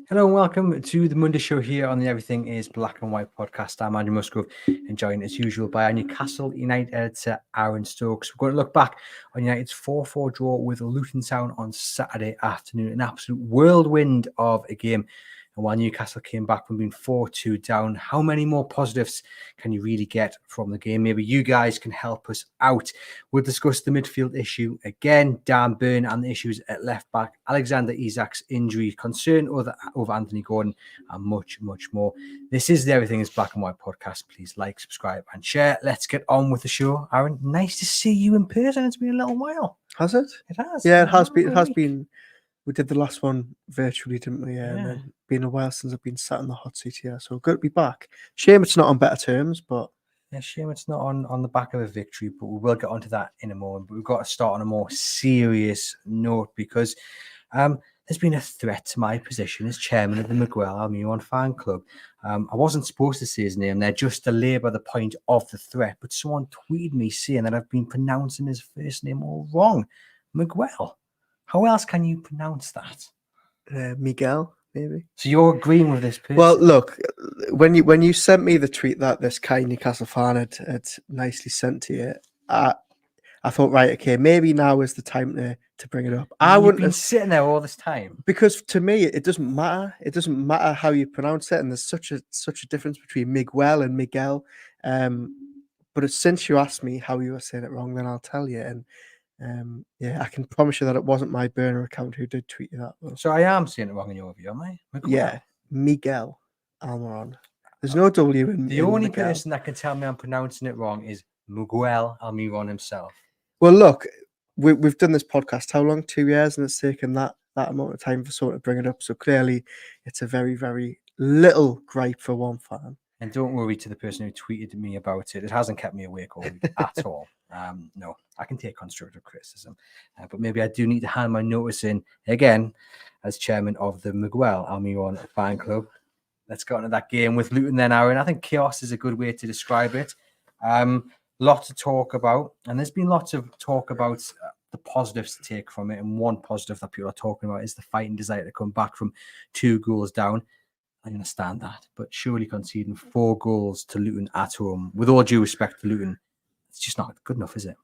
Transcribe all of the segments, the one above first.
Hello and welcome to the Monday show here on the Everything is Black and White podcast. I'm Andrew Musgrove and joined as usual by our Newcastle United editor Aaron Stokes. We're going to look back on United's 4-4 draw with Luton Town on Saturday afternoon. An absolute whirlwind of a game. And while Newcastle came back from being 4-2 down, how many more positives can you really get from the game? Maybe you guys can help us out. We'll discuss the midfield issue again, Dan Burn and the issues at left back, Alexander Isak's injury, concern over Anthony Gordon, and much, much more. This is the Everything is Black and White podcast. Please like, subscribe, and share. Let's get on with the show. Aaron, nice to see you in person. It's been a little while. Has it? It has. Yeah, it has been. It has been. We did the last one virtually, didn't we? Yeah. And then been a while since I've been sat in the hot seat here, so good to be back. Shame it's not on better terms, but yeah, shame it's not on the back of a victory. But we will get onto that in a moment. But we've got to start on a more serious note because there's been a threat to my position as chairman of the Miguel Almiron fan club. I wasn't supposed to say his name there just to labour the point of the threat, but someone tweeted me saying that I've been pronouncing his first name all wrong. Miguel. How else can you pronounce that? Miguel, maybe. So you're agreeing with this person? Well, look, when you sent me the tweet that this kind Newcastle fan had nicely sent to you, I thought, right, okay, maybe now is the time to bring it up. You've been sitting there all this time. Because to me, it doesn't matter. It doesn't matter how you pronounce it, and there's such a difference between Miguel and Miguel. But since you asked me how you were saying it wrong, then I'll tell you. And yeah, I can promise you that it wasn't my burner account who did tweet you that. Though. So I am saying it wrong in your view, am I? Miguel. Yeah, Miguel Almiron. There's no W in the only Miguel. person that can tell me I'm pronouncing it wrong is Miguel Almiron himself. Well, look, we've done this podcast how long? 2 years, and it's taken that amount of time for someone to bring it up. So clearly, it's a very, very little gripe for one fan. And don't worry to the person who tweeted me about it. It hasn't kept me awake all week at all. No, I can take constructive criticism. But maybe I do need to hand my notice in again as chairman of the Miguel Almiron fan club. Let's go into that game with Luton then, Aaron. I think chaos is a good way to describe it. Lots to talk about. And there's been lots of talk about the positives to take from it. And one positive that people are talking about is the fighting desire to come back from 2 goals down. I understand that, but surely conceding 4 goals to Luton at home, with all due respect to Luton, it's just not good enough, is it?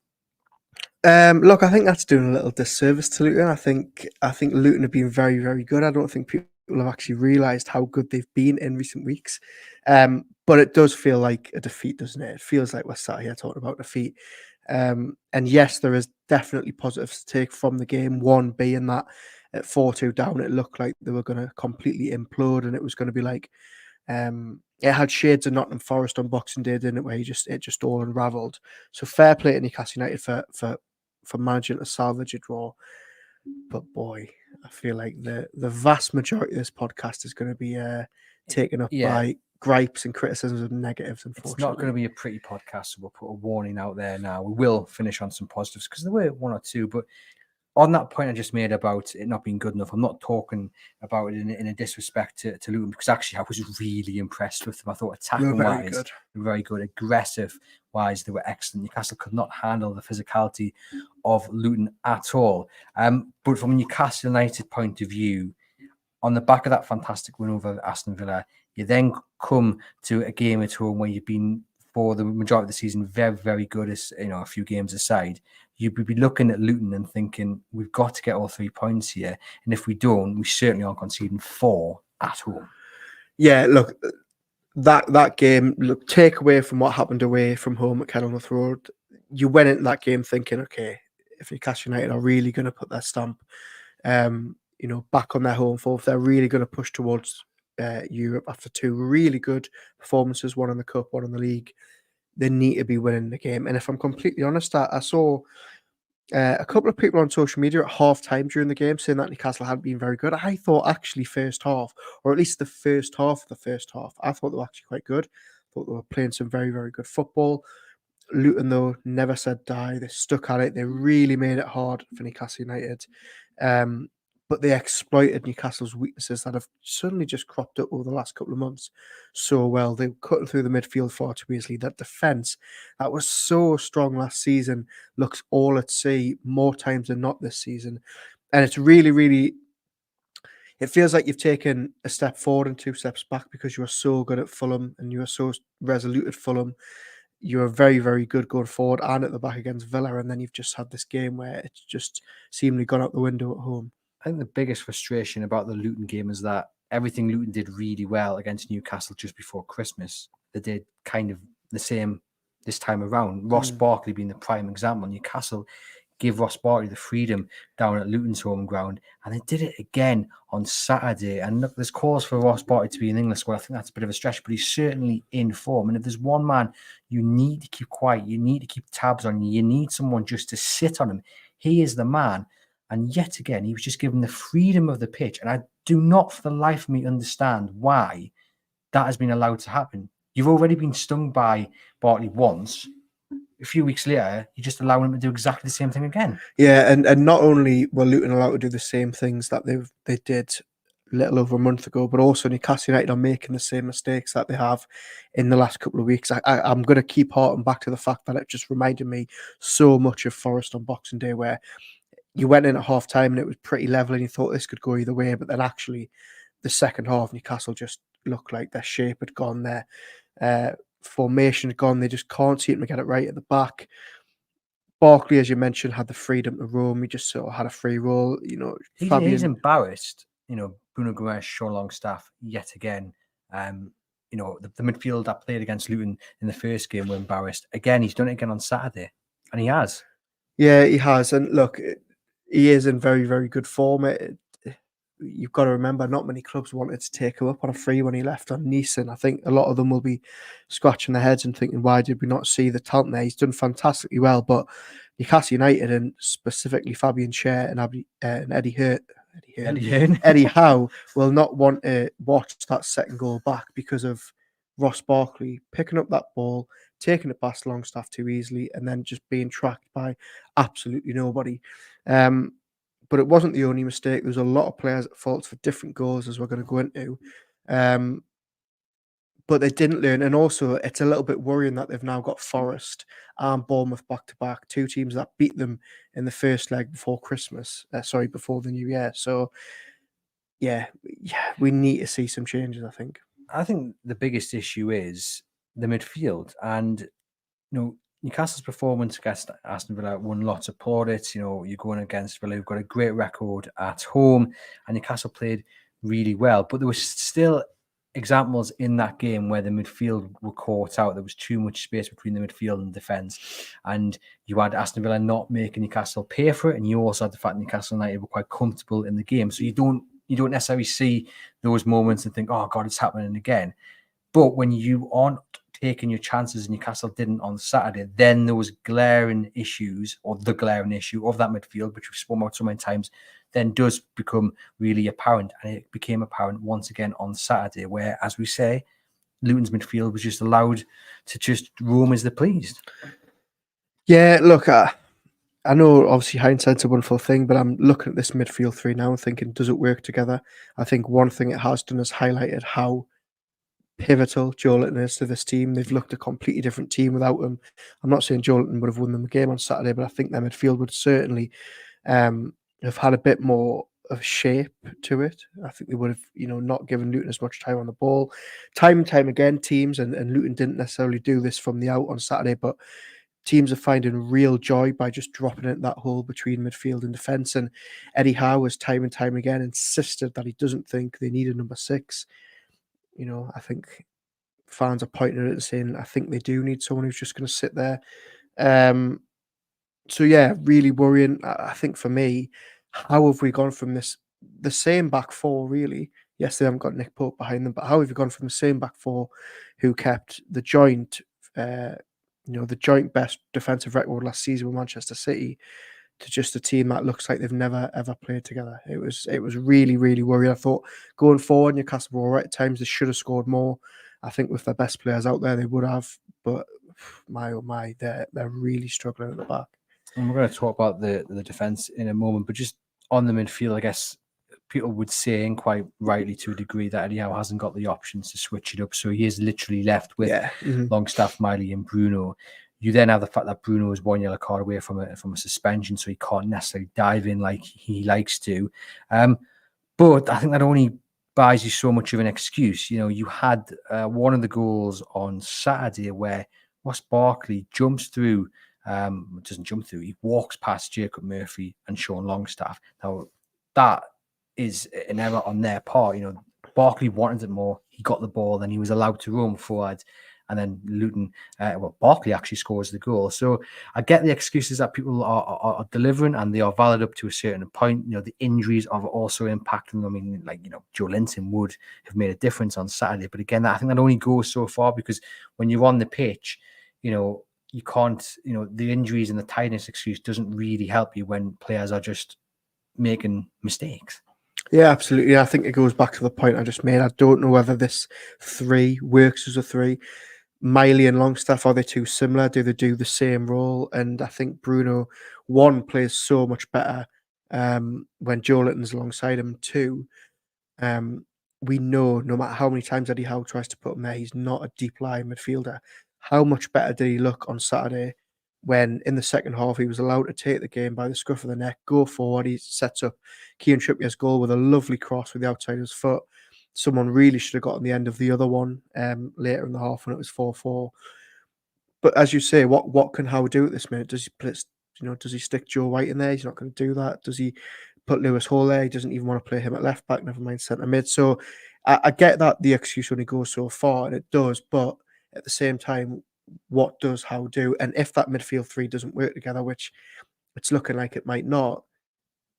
Look, I think that's doing a little disservice to Luton. I think Luton have been very, very good. I don't think people have actually realised how good they've been in recent weeks. But it does feel like a defeat, doesn't it? It feels like we're sat here talking about defeat. And yes, there is definitely positives to take from the game. One being that at 4-2 down, it looked like they were going to completely implode, and it was going to be like it had shades of Nottingham Forest on Boxing Day, didn't it? Where it just all unravelled. So fair play to Newcastle United for managing to salvage a draw. But boy, I feel like the vast majority of this podcast is going to be taken up by gripes and criticisms and negatives, unfortunately. It's not going to be a pretty podcast, so we'll put a warning out there now. We will finish on some positives because there were 1 or 2, but on that point I just made about it not being good enough, I'm not talking about it in a disrespect to Luton, because actually I was really impressed with them. I thought attacking-wise, they were very good. Aggressive-wise, they were excellent. Newcastle could not handle the physicality of Luton at all. But from a Newcastle United point of view, on the back of that fantastic win over Aston Villa, you then come to a game at home where you've been, for the majority of the season, very, very good, as you know, a few games aside. You'd be looking at Luton and thinking, we've got to get all 3 points here. And if we don't, we certainly aren't conceding 4 at home. Yeah, look, that game, look, take away from what happened away from home at Kenilworth Road, you went into that game thinking, okay, if Newcastle United are really going to put their stamp, back on their home form, if they're really going to push towards Europe after 2 really good performances, 1 in the Cup, 1 in the league, they need to be winning the game. And if I'm completely honest, I saw a couple of people on social media at half-time during the game saying that Newcastle hadn't been very good. I thought actually first half, or at least the first half of the first half, I thought they were actually quite good. I thought they were playing some very, very good football. Luton, though, never said die. They stuck at it. They really made it hard for Newcastle United. But they exploited Newcastle's weaknesses that have suddenly just cropped up over the last couple of months so well. They were cutting through the midfield far too easily. That defence that was so strong last season looks all at sea more times than not this season. And it's really, really, it feels like you've taken a step forward and 2 steps back because you were so good at Fulham and you were so resolute at Fulham. You were very, very good going forward and at the back against Villa, and then you've just had this game where it's just seemingly gone out the window at home. I think the biggest frustration about the Luton game is that everything Luton did really well against Newcastle just before Christmas, they did kind of the same this time around. Ross Barkley being the prime example. Newcastle gave Ross Barkley the freedom down at Luton's home ground, and they did it again on Saturday. And look, there's calls for Ross Barkley to be in the English squad. I think that's a bit of a stretch, but he's certainly in form. And if there's one man you need to keep quiet, you need to keep tabs on, you need someone just to sit on him, he is the man. And yet again, he was just given the freedom of the pitch. And I do not for the life of me understand why that has been allowed to happen. You've already been stung by Bartley once. A few weeks later, you're just allowing him to do exactly the same thing again. Yeah, and not only were Luton allowed to do the same things that they did a little over a month ago, but also Newcastle United are making the same mistakes that they have in the last couple of weeks. I'm going to keep harking back to the fact that it just reminded me so much of Forest on Boxing Day, where you went in at half time and it was pretty level and you thought this could go either way, but then actually the second half, Newcastle just looked like their shape had gone, their formation had gone. They just can't seem to get it right at the back. Barkley, as you mentioned, had the freedom to roam. He just sort of had a free roll. You know, he's embarrassed. You know, Bruno Guimaraes, Sean Longstaff, yet again. You know, the midfield that played against Luton in the first game were embarrassed. Again, he's done it again on Saturday, and he has. Yeah, he has. And look, he is in very, very good form. You've got to remember, not many clubs wanted to take him up on a free when he left on Nice, and I think a lot of them will be scratching their heads and thinking, why did we not see the talent there? He's done fantastically well, but Newcastle United, and specifically Fabian Schär and Eddie Howe will not want to watch that second goal back because of Ross Barkley picking up that ball, taking it past Longstaff too easily, and then just being tracked by absolutely nobody. But it wasn't the only mistake. There was a lot of players at fault for different goals, as we're going to go into. But they didn't learn. And also, it's a little bit worrying that they've now got Forest and Bournemouth back-to-back, two teams that beat them in the first leg before Christmas. Before the New Year. So, yeah, we need to see some changes, I think. I think the biggest issue is the midfield. And, you know, Newcastle's performance against Aston Villa won lots of plaudits. You know, you're going against Villa, who've got a great record at home, and Newcastle played really well. But there was still examples in that game where the midfield were caught out. There was too much space between the midfield and defence. And you had Aston Villa not making Newcastle pay for it. And you also had the fact that Newcastle United were quite comfortable in the game. So you don't necessarily see those moments and think, oh, God, it's happening again. But when you aren't taking your chances, and Newcastle didn't on Saturday, then there was glaring issues, or the glaring issue of that midfield, which we've spoken about so many times, then does become really apparent. And it became apparent once again on Saturday, where, as we say, Luton's midfield was just allowed to just roam as they pleased. Yeah, look, I know obviously hindsight's a wonderful thing, but I'm looking at this midfield three now and thinking, does it work together? I think one thing it has done is highlighted how pivotal Joelinton is to this team. They've looked a completely different team without him. I'm not saying Joelinton would have won them the game on Saturday, but I think their midfield would certainly have had a bit more of shape to it. I think they would have, not given Luton as much time on the ball. Time and time again, teams, and Luton didn't necessarily do this from the out on Saturday, but teams are finding real joy by just dropping it that hole between midfield and defence. And Eddie Howe has time and time again insisted that he doesn't think they need a number 6. I think fans are pointing at it and saying, I think they do need someone who's just going to sit there. So, yeah, really worrying. I think for me, how have we gone from the same back four, really? Yes, they haven't got Nick Pope behind them, but how have we gone from the same back four who kept the joint best defensive record last season with Manchester City to just a team that looks like they've never ever played together? It was really, really worrying. I thought going forward, Newcastle were all right at times. They should have scored more. I think with their best players out there, they would have. But my oh my, they're really struggling at the back. And we're going to talk about the defence in a moment, but just on the midfield, I guess people would say, and quite rightly to a degree, that Eddie Howe hasn't got the options to switch it up. So he is literally left with Longstaff, Miley, and Bruno. You then have the fact that Bruno is 1 yellow card away from a suspension, so he can't necessarily dive in like he likes to. But I think that only buys you so much of an excuse. You know, you had one of the goals on Saturday where Ross Barkley jumps through, doesn't jump through, he walks past Jacob Murphy and Sean Longstaff. Now, that is an error on their part. You know, Barkley wanted it more. He got the ball, then he was allowed to roam forward. And then Luton, Barkley actually scores the goal. So I get the excuses that people are delivering, and they are valid up to a certain point. You know, the injuries are also impacting them. I mean, like, you know, Joe Linton would have made a difference on Saturday. But again, I think that only goes so far, because when you're on the pitch, you know, you can't, you know, the injuries and the tiredness excuse doesn't really help you when players are just making mistakes. Yeah, absolutely. I think it goes back to the point I just made. I don't know whether this 3 works as a 3. Miley and Longstaff, are they too similar? Do they do the same role? And I think Bruno, 1, plays so much better when Joe Linton's alongside him. 2, we know no matter how many times Eddie Howe tries to put him there, he's not a deep lying midfielder. How much better did he look on Saturday when in the second half he was allowed to take the game by the scruff of the neck, go forward? He sets up Kieran Trippier's goal with a lovely cross with the outside of his foot. Someone really should have gotten the end of the other one later in the half when it was 4-4. But as you say, what can Howe do at this minute? Does he play, does he stick Joe White in there? He's not going to do that. Does he put Lewis Hall there? He doesn't even want to play him at left back, never mind centre mid. So I get that the excuse only goes so far, and it does, but at the same time, what does Howe do? And if that midfield 3 doesn't work together, which it's looking like it might not,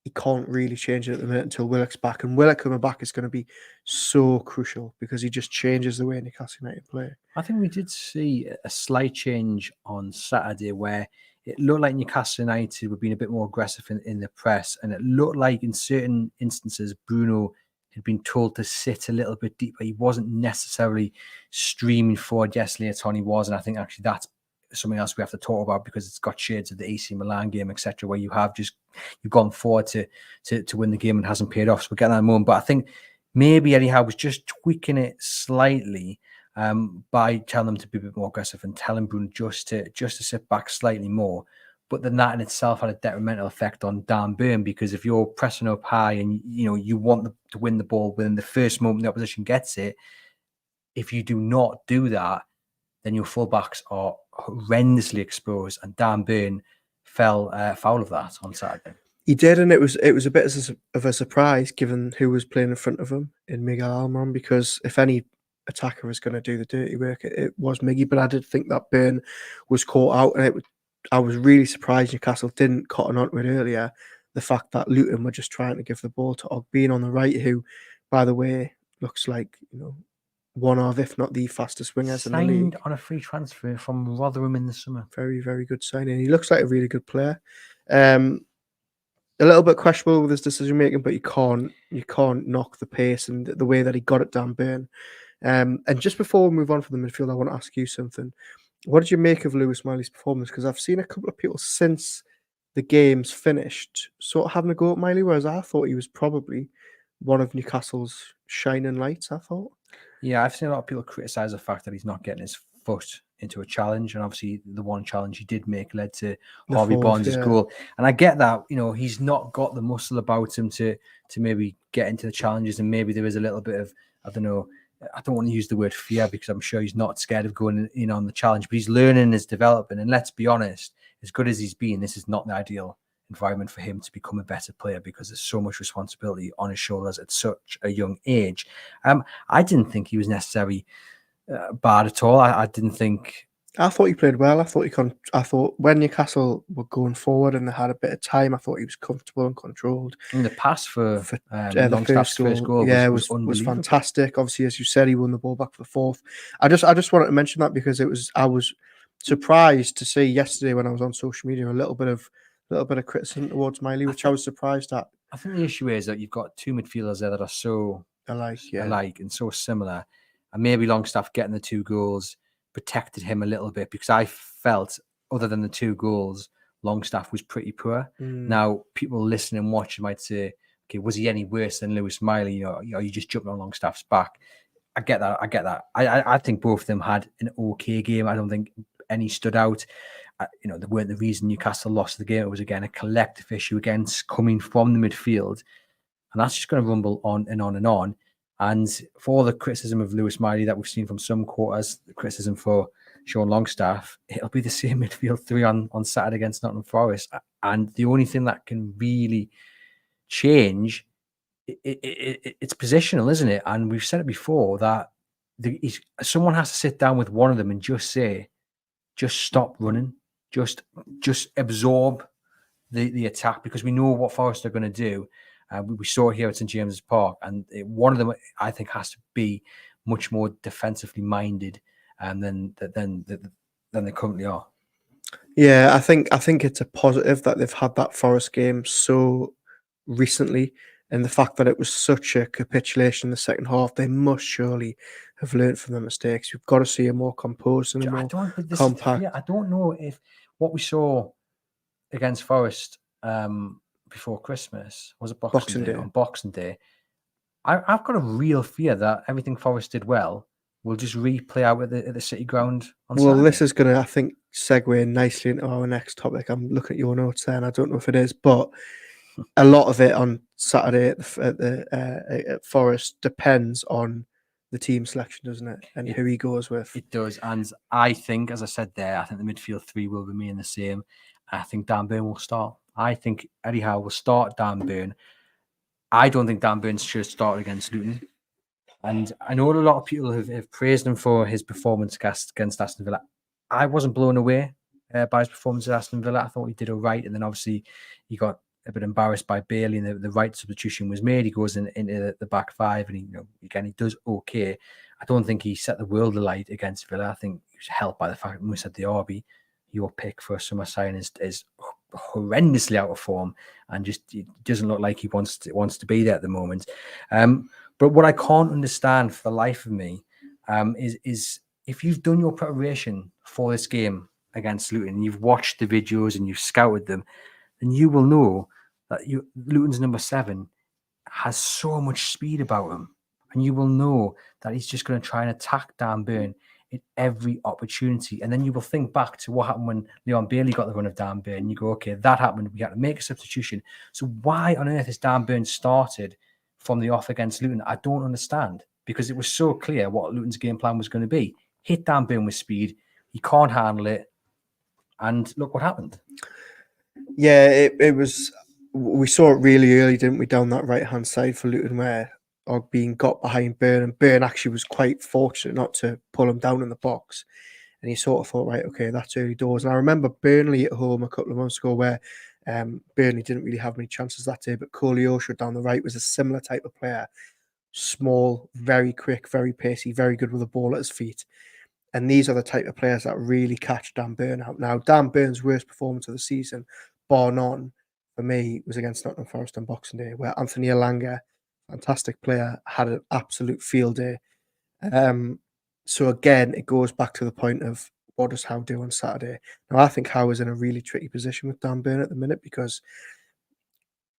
he can't really change it at the minute until Willock's back. And Willock coming back is going to be so crucial because he just changes the way Newcastle United play. I think we did see a slight change on Saturday where it looked like Newcastle United were being a bit more aggressive in the press. And it looked like in certain instances, Bruno had been told to sit a little bit deeper. He wasn't necessarily streaming forward. Yes, later on he was. And I think actually that's something else we have to talk about, because it's got shades of the AC Milan game, etc., where you've gone forward to win the game and hasn't paid off. So we're getting that in a moment. But I think maybe Eddie Howe was just tweaking it slightly by telling them to be a bit more aggressive and telling Bruno just to sit back slightly more. But then that in itself had a detrimental effect on Dan Burn, because if you're pressing up high and you want to win the ball within the first moment the opposition gets it, if you do not do that, then your fullbacks are horrendously exposed, and Dan Burn fell foul of that on Saturday. He did, and it was a bit of a surprise given who was playing in front of him in Miguel Almiron, because if any attacker was going to do the dirty work, it was Miggy. But I did think that Burn was caught out, and I was really surprised Newcastle didn't cotton onto it earlier. The fact that Luton were just trying to give the ball to Ogbene on the right, who, by the way, looks like one of, if not the fastest wingers in the league. Signed on a free transfer from Rotherham in the summer. Very, very good signing. He looks like a really good player. A little bit questionable with his decision making, but you can't knock the pace and the way that he got it down Burn. And just before we move on from the midfield, I want to ask you something. What did you make of Lewis Miley's performance? Because I've seen a couple of people since the game's finished sort of having a go at Miley, whereas I thought he was probably one of Newcastle's shining lights, I thought. Yeah, I've seen a lot of people criticise the fact that he's not getting his foot into a challenge, and obviously the one challenge he did make led to Harvey Barnes' goal. And I get that, he's not got the muscle about him to maybe get into the challenges, and maybe there is a little bit of, I don't want to use the word fear, because I'm sure he's not scared of going in on the challenge, but he's learning and is developing. And let's be honest, as good as he's been, this is not the ideal environment for him to become a better player, because there's so much responsibility on his shoulders at such a young age. I didn't think he was necessarily bad at all. I didn't think. I thought he played well. I thought when Newcastle were going forward and they had a bit of time, I thought he was comfortable and controlled. And the pass for the first goal was fantastic. Obviously, as you said, he won the ball back for the fourth. I just wanted to mention that because I was surprised to see yesterday when I was on social media a little bit of criticism towards Miley, which I was surprised at. I think the issue is that you've got two midfielders there that are so alike and so similar, and maybe Longstaff getting the 2 goals protected him a little bit, because I felt, other than the 2 goals, Longstaff was pretty poor. Now, people listening and watching might say, okay, was he any worse than Lewis Miley? Are you just jumping on Longstaff's back? I get that. I think both of them had an okay game. I don't think any stood out. They weren't the reason Newcastle lost the game. It was, again, a collective issue, again, coming from the midfield. And that's just going to rumble on and on and on. And for the criticism of Lewis Miley that we've seen from some quarters, the criticism for Sean Longstaff, it'll be the same midfield three on Saturday against Nottingham Forest. And the only thing that can really change, it's positional, isn't it? And we've said it before that someone has to sit down with one of them and just say, just stop running, just absorb the attack, because we know what Forest are going to do. We saw it here at St James's Park, and one of them, I think, has to be much more defensively minded than they currently are. Yeah, I think it's a positive that they've had that Forest game so recently, and the fact that it was such a capitulation in the second half. They must surely have learned from their mistakes. You've got to see a more composed and a more compact. I don't know if what we saw against Forest before Christmas, was it Boxing Day? On Boxing Day, I've got a real fear that everything Forest did well will just replay out at the City Ground on Saturday. This is going to, I think, segue nicely into our next topic. I'm looking at your notes there, and I don't know if it is, but a lot of it on Saturday at Forest depends on the team selection, doesn't it? And who he goes with. It does. And I think, as I said there, I think the midfield three will remain the same. I think Dan Burn will start. I think Eddie Howe will start Dan Burn. I don't think Dan Burn should start against Luton. And I know a lot of people have praised him for his performance against Aston Villa. I wasn't blown away by his performance at Aston Villa. I thought he did all right. And then obviously he got a bit embarrassed by Bailey, and the right substitution was made. He goes into the back five, and he does okay. I don't think he set the world alight against Villa. I think he was helped by the fact that Moussa Diaby, your pick for summer sign, is horrendously out of form, and just it doesn't look like he wants to be there at the moment. But what I can't understand for the life of me is if you've done your preparation for this game against Luton, you've watched the videos and you've scouted them, then you will know that Luton's number 7 has so much speed about him, and you will know that he's just going to try and attack Dan Burn in every opportunity. And then you will think back to what happened when Leon Bailey got the run of Dan Burn, and you go, okay, that happened. We had to make a substitution. So why on earth is Dan Burn started from the off against Luton? I don't understand, because it was so clear what Luton's game plan was going to be. Hit Dan Burn with speed. He can't handle it. And look what happened. Yeah, it was. We saw it really early, didn't we, down that right-hand side for Luton, where Ogbean got behind Burn, and Burn actually was quite fortunate not to pull him down in the box. And he sort of thought, right, okay, that's early doors. And I remember Burnley at home a couple of months ago where Burnley didn't really have many chances that day, but Koleosho down the right was a similar type of player. Small, very quick, very pacey, very good with the ball at his feet. And these are the type of players that really catch Dan Burn out. Now, Dan Burn's worst performance of the season, bar none, for me, was against Nottingham Forest on Boxing Day, where Anthony Elanga, fantastic player, had an absolute field day. So again, it goes back to the point of what does Howe do on Saturday? Now, I think Howe is in a really tricky position with Dan Burn at the minute, because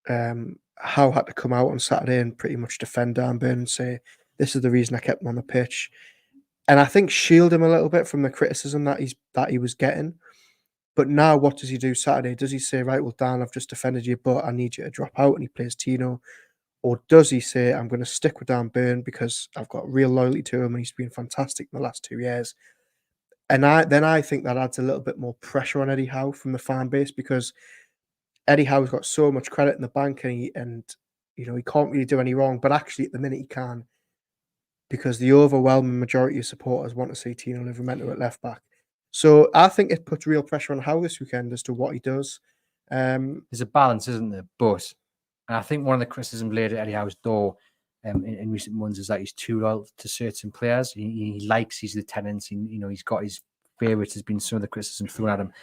Howe had to come out on Saturday and pretty much defend Dan Burn and say, this is the reason I kept him on the pitch. And I think shield him a little bit from the criticism that he was getting. But now what does he do Saturday? Does he say, right, well, Dan, I've just defended you, but I need you to drop out, and he plays Tino? Or does he say, I'm going to stick with Dan Burn because I've got real loyalty to him and he's been fantastic in the last 2 years? And I think that adds a little bit more pressure on Eddie Howe from the fan base, because Eddie Howe's got so much credit in the bank, and he can't really do any wrong. But actually, at the minute, he can, because the overwhelming majority of supporters want to see Tino Livramento at left back. So I think it puts real pressure on Howe this weekend as to what he does. There's a balance, isn't there? But I think one of the criticisms laid at Eddie Howe's door in recent months is that he's too loyal to certain players. He likes his lieutenants. He's got his favourites. Has been some of the criticism thrown at him.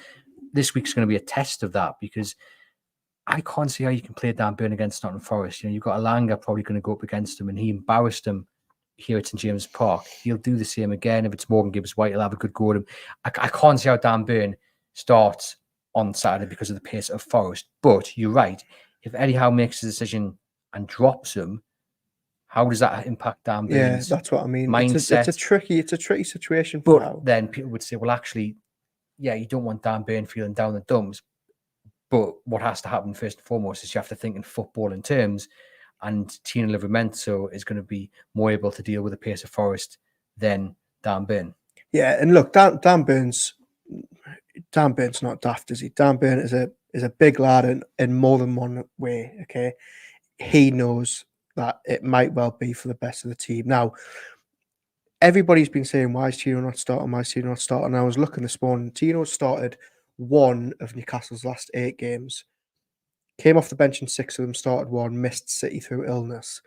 This week's going to be a test of that, because I can't see how you can play Dan Burn against Nottingham Forest. You've got Elanga probably going to go up against him, and he embarrassed him here at St James's Park. He'll do the same again. If it's Morgan Gibbs-White, he'll have a good go at him. I can't see how Dan Burn starts on Saturday because of the pace of Forest. But you're right. If Eddie Howe makes a decision and drops him, how does that impact Dan Burn's that's what I mean. mindset? It's a tricky situation for Howe. Then people would say, well, actually, yeah, you don't want Dan Burn feeling down the dumps. But what has to happen first and foremost is you have to think in footballing terms. and Tino Livramento is going to be more able to deal with the pace of Forest than Dan Burn. Yeah, and look, Dan Burn's not daft, is he? Dan Burn is a big lad in more than one way. Okay, he knows that it might well be for the best of the team. Now, everybody's been saying, why is Tino not starting? Why is Tino not starting? And I was looking this morning. Tino started 1 of Newcastle's last 8 games. Came off the bench in 6 of them, started 1, missed City through illness.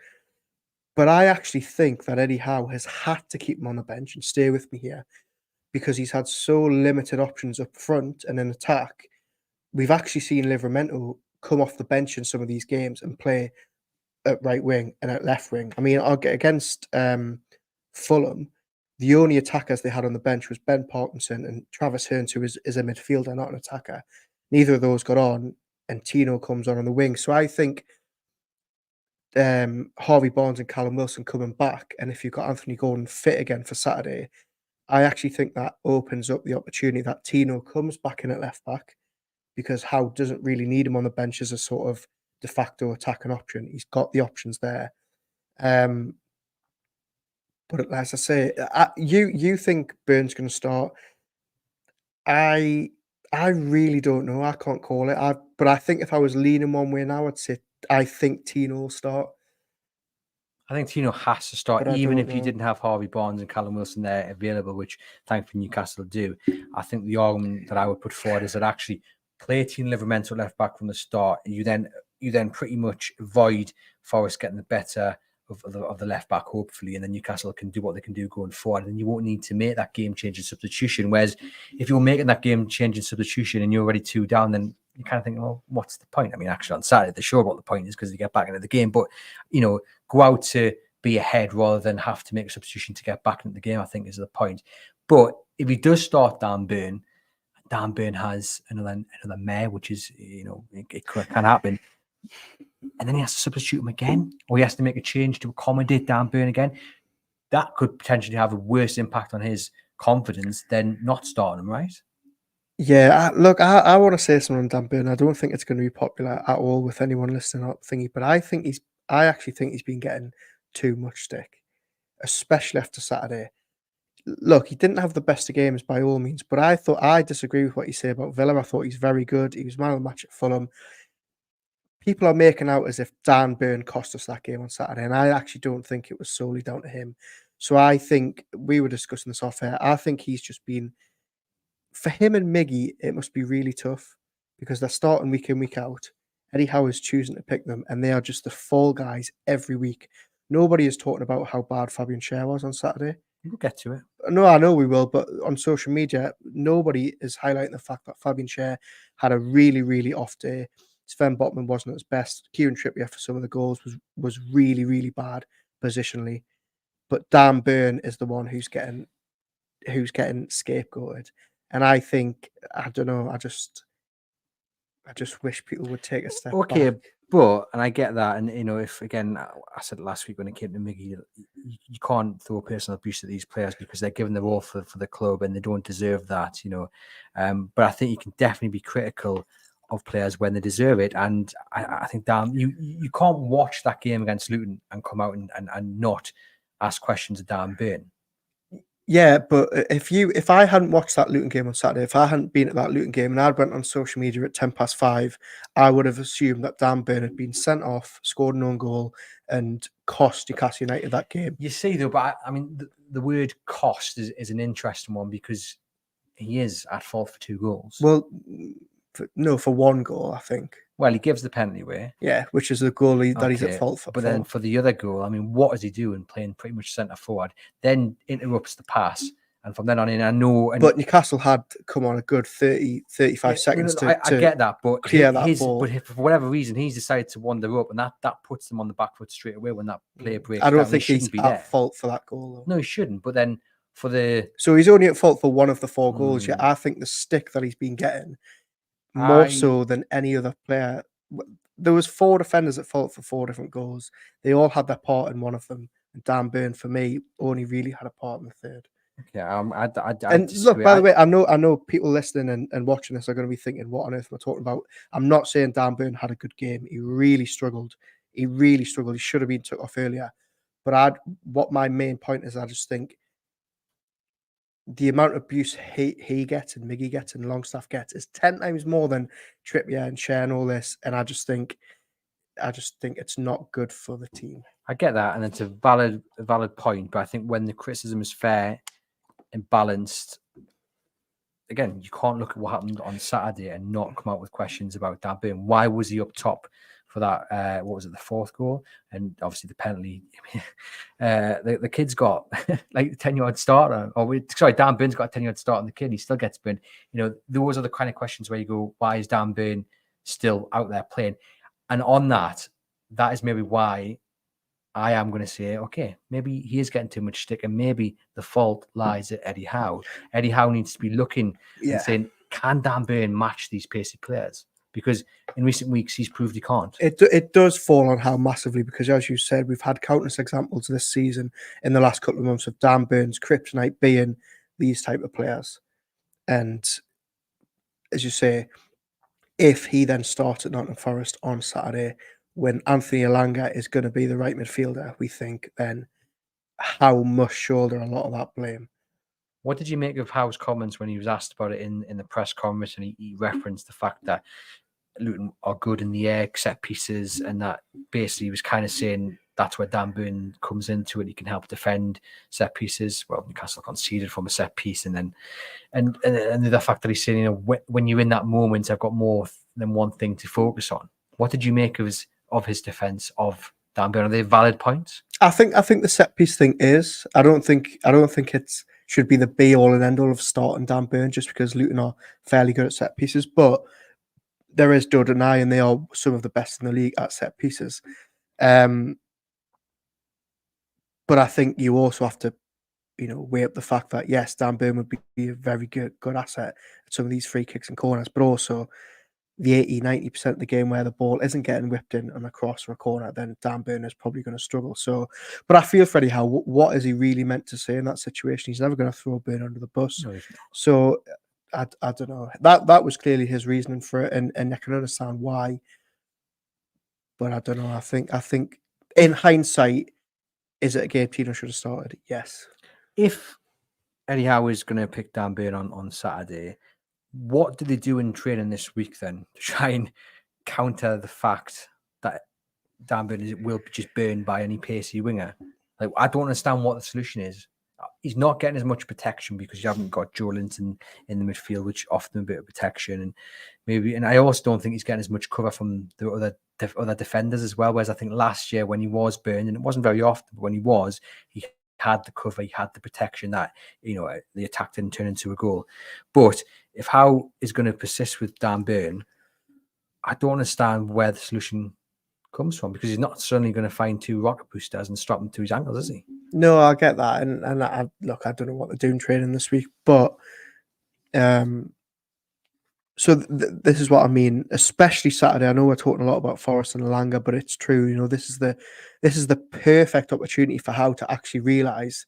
But I actually think that Eddie Howe has had to keep him on the bench, and stay with me here, because he's had so limited options up front and in attack. We've actually seen Livramento come off the bench in some of these games and play at right wing and at left wing. I mean, against Fulham, the only attackers they had on the bench was Ben Parkinson and Travis Hearns, who is a midfielder, not an attacker. Neither of those got on, and Tino comes on the wing. So I think Harvey Barnes and Callum Wilson coming back, and if you've got Anthony Gordon fit again for Saturday, I actually think that opens up the opportunity that Tino comes back in at left back, because Howe doesn't really need him on the bench as a sort of de facto attacking option. He's got the options there. But as I say, you think Burn's going to start? I really don't know. I can't call it. But I think if I was leaning one way now, I'd say I think Tino will start. I think Tino has to start, But I even don't if you know. didn't have Harvey Barnes and Callum Wilson there available, which thankfully Newcastle do. I think the argument that I would put forward is that actually play Tino Livramento left back from the start. You then pretty much avoid Forest getting the better of the left back, hopefully, and then Newcastle can do what they can do going forward, and you won't need to make that game-changing substitution. Whereas if you're making that game-changing substitution and you're already 2 down, then you kind of think, well, what's the point? I mean, actually on Saturday, they're sure what the point is because they get back into the game, but, go out to be ahead rather than have to make a substitution to get back into the game, I think is the point. But if he does start Dan Burn has another mare, which is, it can happen. And then he has to substitute him again, or he has to make a change to accommodate Dan Burn again. That could potentially have a worse impact on his confidence than not starting him, right? Yeah, look, I want to say something on Dan Burn. I don't think it's going to be popular at all with anyone listening up thingy, but I actually think he's been getting too much stick, especially after Saturday. Look, he didn't have the best of games by all means, but I disagree with what you say about Villa. I thought he's very good. He was man of the match at Fulham. People are making out as if Dan Burn cost us that game on Saturday, and I actually don't think it was solely down to him. So I think we were discussing this off air. I think he's just been, for him and Miggy, it must be really tough because they're starting week in, week out. Eddie Howe is choosing to pick them, and they are just the fall guys every week. Nobody is talking about how bad Fabian Schär was on Saturday. We'll get to it. No, I know we will, but on social media, nobody is highlighting the fact that Fabian Schär had a really, really off day. Sven Botman wasn't at his best. Kieran Trippier for some of the goals was really, really bad positionally. But Dan Burn is the one who's getting scapegoated. And I think, I don't know, I just wish people would take a step back. But, and I get that, and if again, I said last week when it came to Miggy, you can't throw personal abuse at these players because they're giving their all for the club and they don't deserve that, But I think you can definitely be critical of players when they deserve it, and I think Dan, you can't watch that game against Luton and come out and not ask questions of Dan Burn. Yeah, but if I hadn't watched that Luton game on Saturday, if I hadn't been at that Luton game and I'd went on social media at 5:10, I would have assumed that Dan Burn had been sent off, scored an own goal, and cost Newcastle United that game. You see, though, but I mean, the word cost is an interesting one because he is at fault for 2 goals. Well, for 1 goal, I think. Well, he gives the penalty away. Yeah, which is the goal that he's at fault for. But then for the other goal, I mean, what is he doing playing pretty much centre forward? Then interrupts the pass. And from then on in, I know... But Newcastle had come on a good 35 seconds to I get that, but clear that ball. But for whatever reason, he's decided to wander up, and that puts them on the back foot straight away when that player breaks I don't down. think he's at fault for that goal, though. No, he shouldn't. But then for the... So he's only at fault for 1 of the 4 goals. Yeah, I think the stick that he's been getting, more so than any other player... There was 4 defenders at fault for 4 different goals. They all had their part in one of them. And Dan Burn, for me, only really had a part in the 3rd. Yeah, and look, by the way, I know people listening and watching this are going to be thinking, what on earth am I talking about? I'm not saying Dan Burn had a good game. He really struggled. He really struggled. He should have been took off earlier. But what my main point is, I just think the amount of abuse he gets and Miggy gets and Longstaff gets is 10 times more than Trippier and Shea and all this. And I just think it's not good for the team. I get that, and it's a valid point. But I think when the criticism is fair and balanced, again, you can't look at what happened on Saturday and not come out with questions about Dan Burn. Why was he up top for that? What was it, the fourth goal? And obviously the penalty. The kid's got like a 10-yard starter. Dan Burn's got a 10-yard start on the kid. He still gets burned. You know, those are the kind of questions where you go, why is Dan Burn still out there playing? And on that is maybe why I am going to say, okay, maybe he is getting too much stick, and maybe the fault lies at Eddie Howe. Eddie Howe needs to be looking and saying, can Dan Burn match these pacey players? Because in recent weeks, he's proved he can't. It does fall on Howe massively, because as you said, we've had countless examples this season in the last couple of months of Dan Burn's kryptonite being these type of players. And as you say, if he then starts at Nottingham Forest on Saturday, when Anthony Elanga is going to be the right midfielder, we think then Howe must shoulder a lot of that blame. What did you make of Howe's comments when he was asked about it in the press conference, and he referenced the fact that Luton are good in the air, set pieces, and that basically he was kind of saying that's where Dan Burn comes into it. He can help defend set pieces. Well, Newcastle conceded from a set piece, and then and the fact that he's saying, you know, when you're in that moment, I've got more than one thing to focus on. What did you make of his defense of Dan Burn? Are they valid points? I think the set piece thing is. I don't think it's should be the be all and end all of starting Dan Burn just because Luton are fairly good at set pieces, but there is Dud and I, and they are some of the best in the league at set pieces. But I think you also have to, you know, weigh up the fact that yes, Dan Burn would be a very good asset at some of these free kicks and corners, but also the 80-90% of the game where the ball isn't getting whipped in on a cross or a corner, then Dan Burn is probably going to struggle. So, but I feel Freddie Howe, what is he really meant to say in that situation? He's never going to throw Burn under the bus. No, so I don't know. That was clearly his reasoning for it, and I can understand why. But I don't know. I think in hindsight, is it a game Tino should have started? Yes. If Eddie Howe is going to pick Dan Burn on Saturday, what did they do in training this week then to try and counter the fact that Dan Burn will be just burned by any pacey winger? Like, I don't understand what the solution is. He's not getting as much protection because you haven't got Joe Linton in the midfield, which often a bit of protection, and I also don't think he's getting as much cover from the other defenders as well. Whereas I think last year when he was burned, and it wasn't very often, but when he had the cover, he had the protection that, you know, the attack didn't turn into a goal. But if Howe is going to persist with Dan Burn, I don't understand where the solution comes from, because he's not suddenly going to find two rocket boosters and strap them to his ankles, is he? No, I get that, and I look, I don't know what they're doing training this week, but so this is what I mean, especially Saturday. I know we're talking a lot about Forest and Elanga, but it's true. You know, this is the perfect opportunity for Howe to actually realise,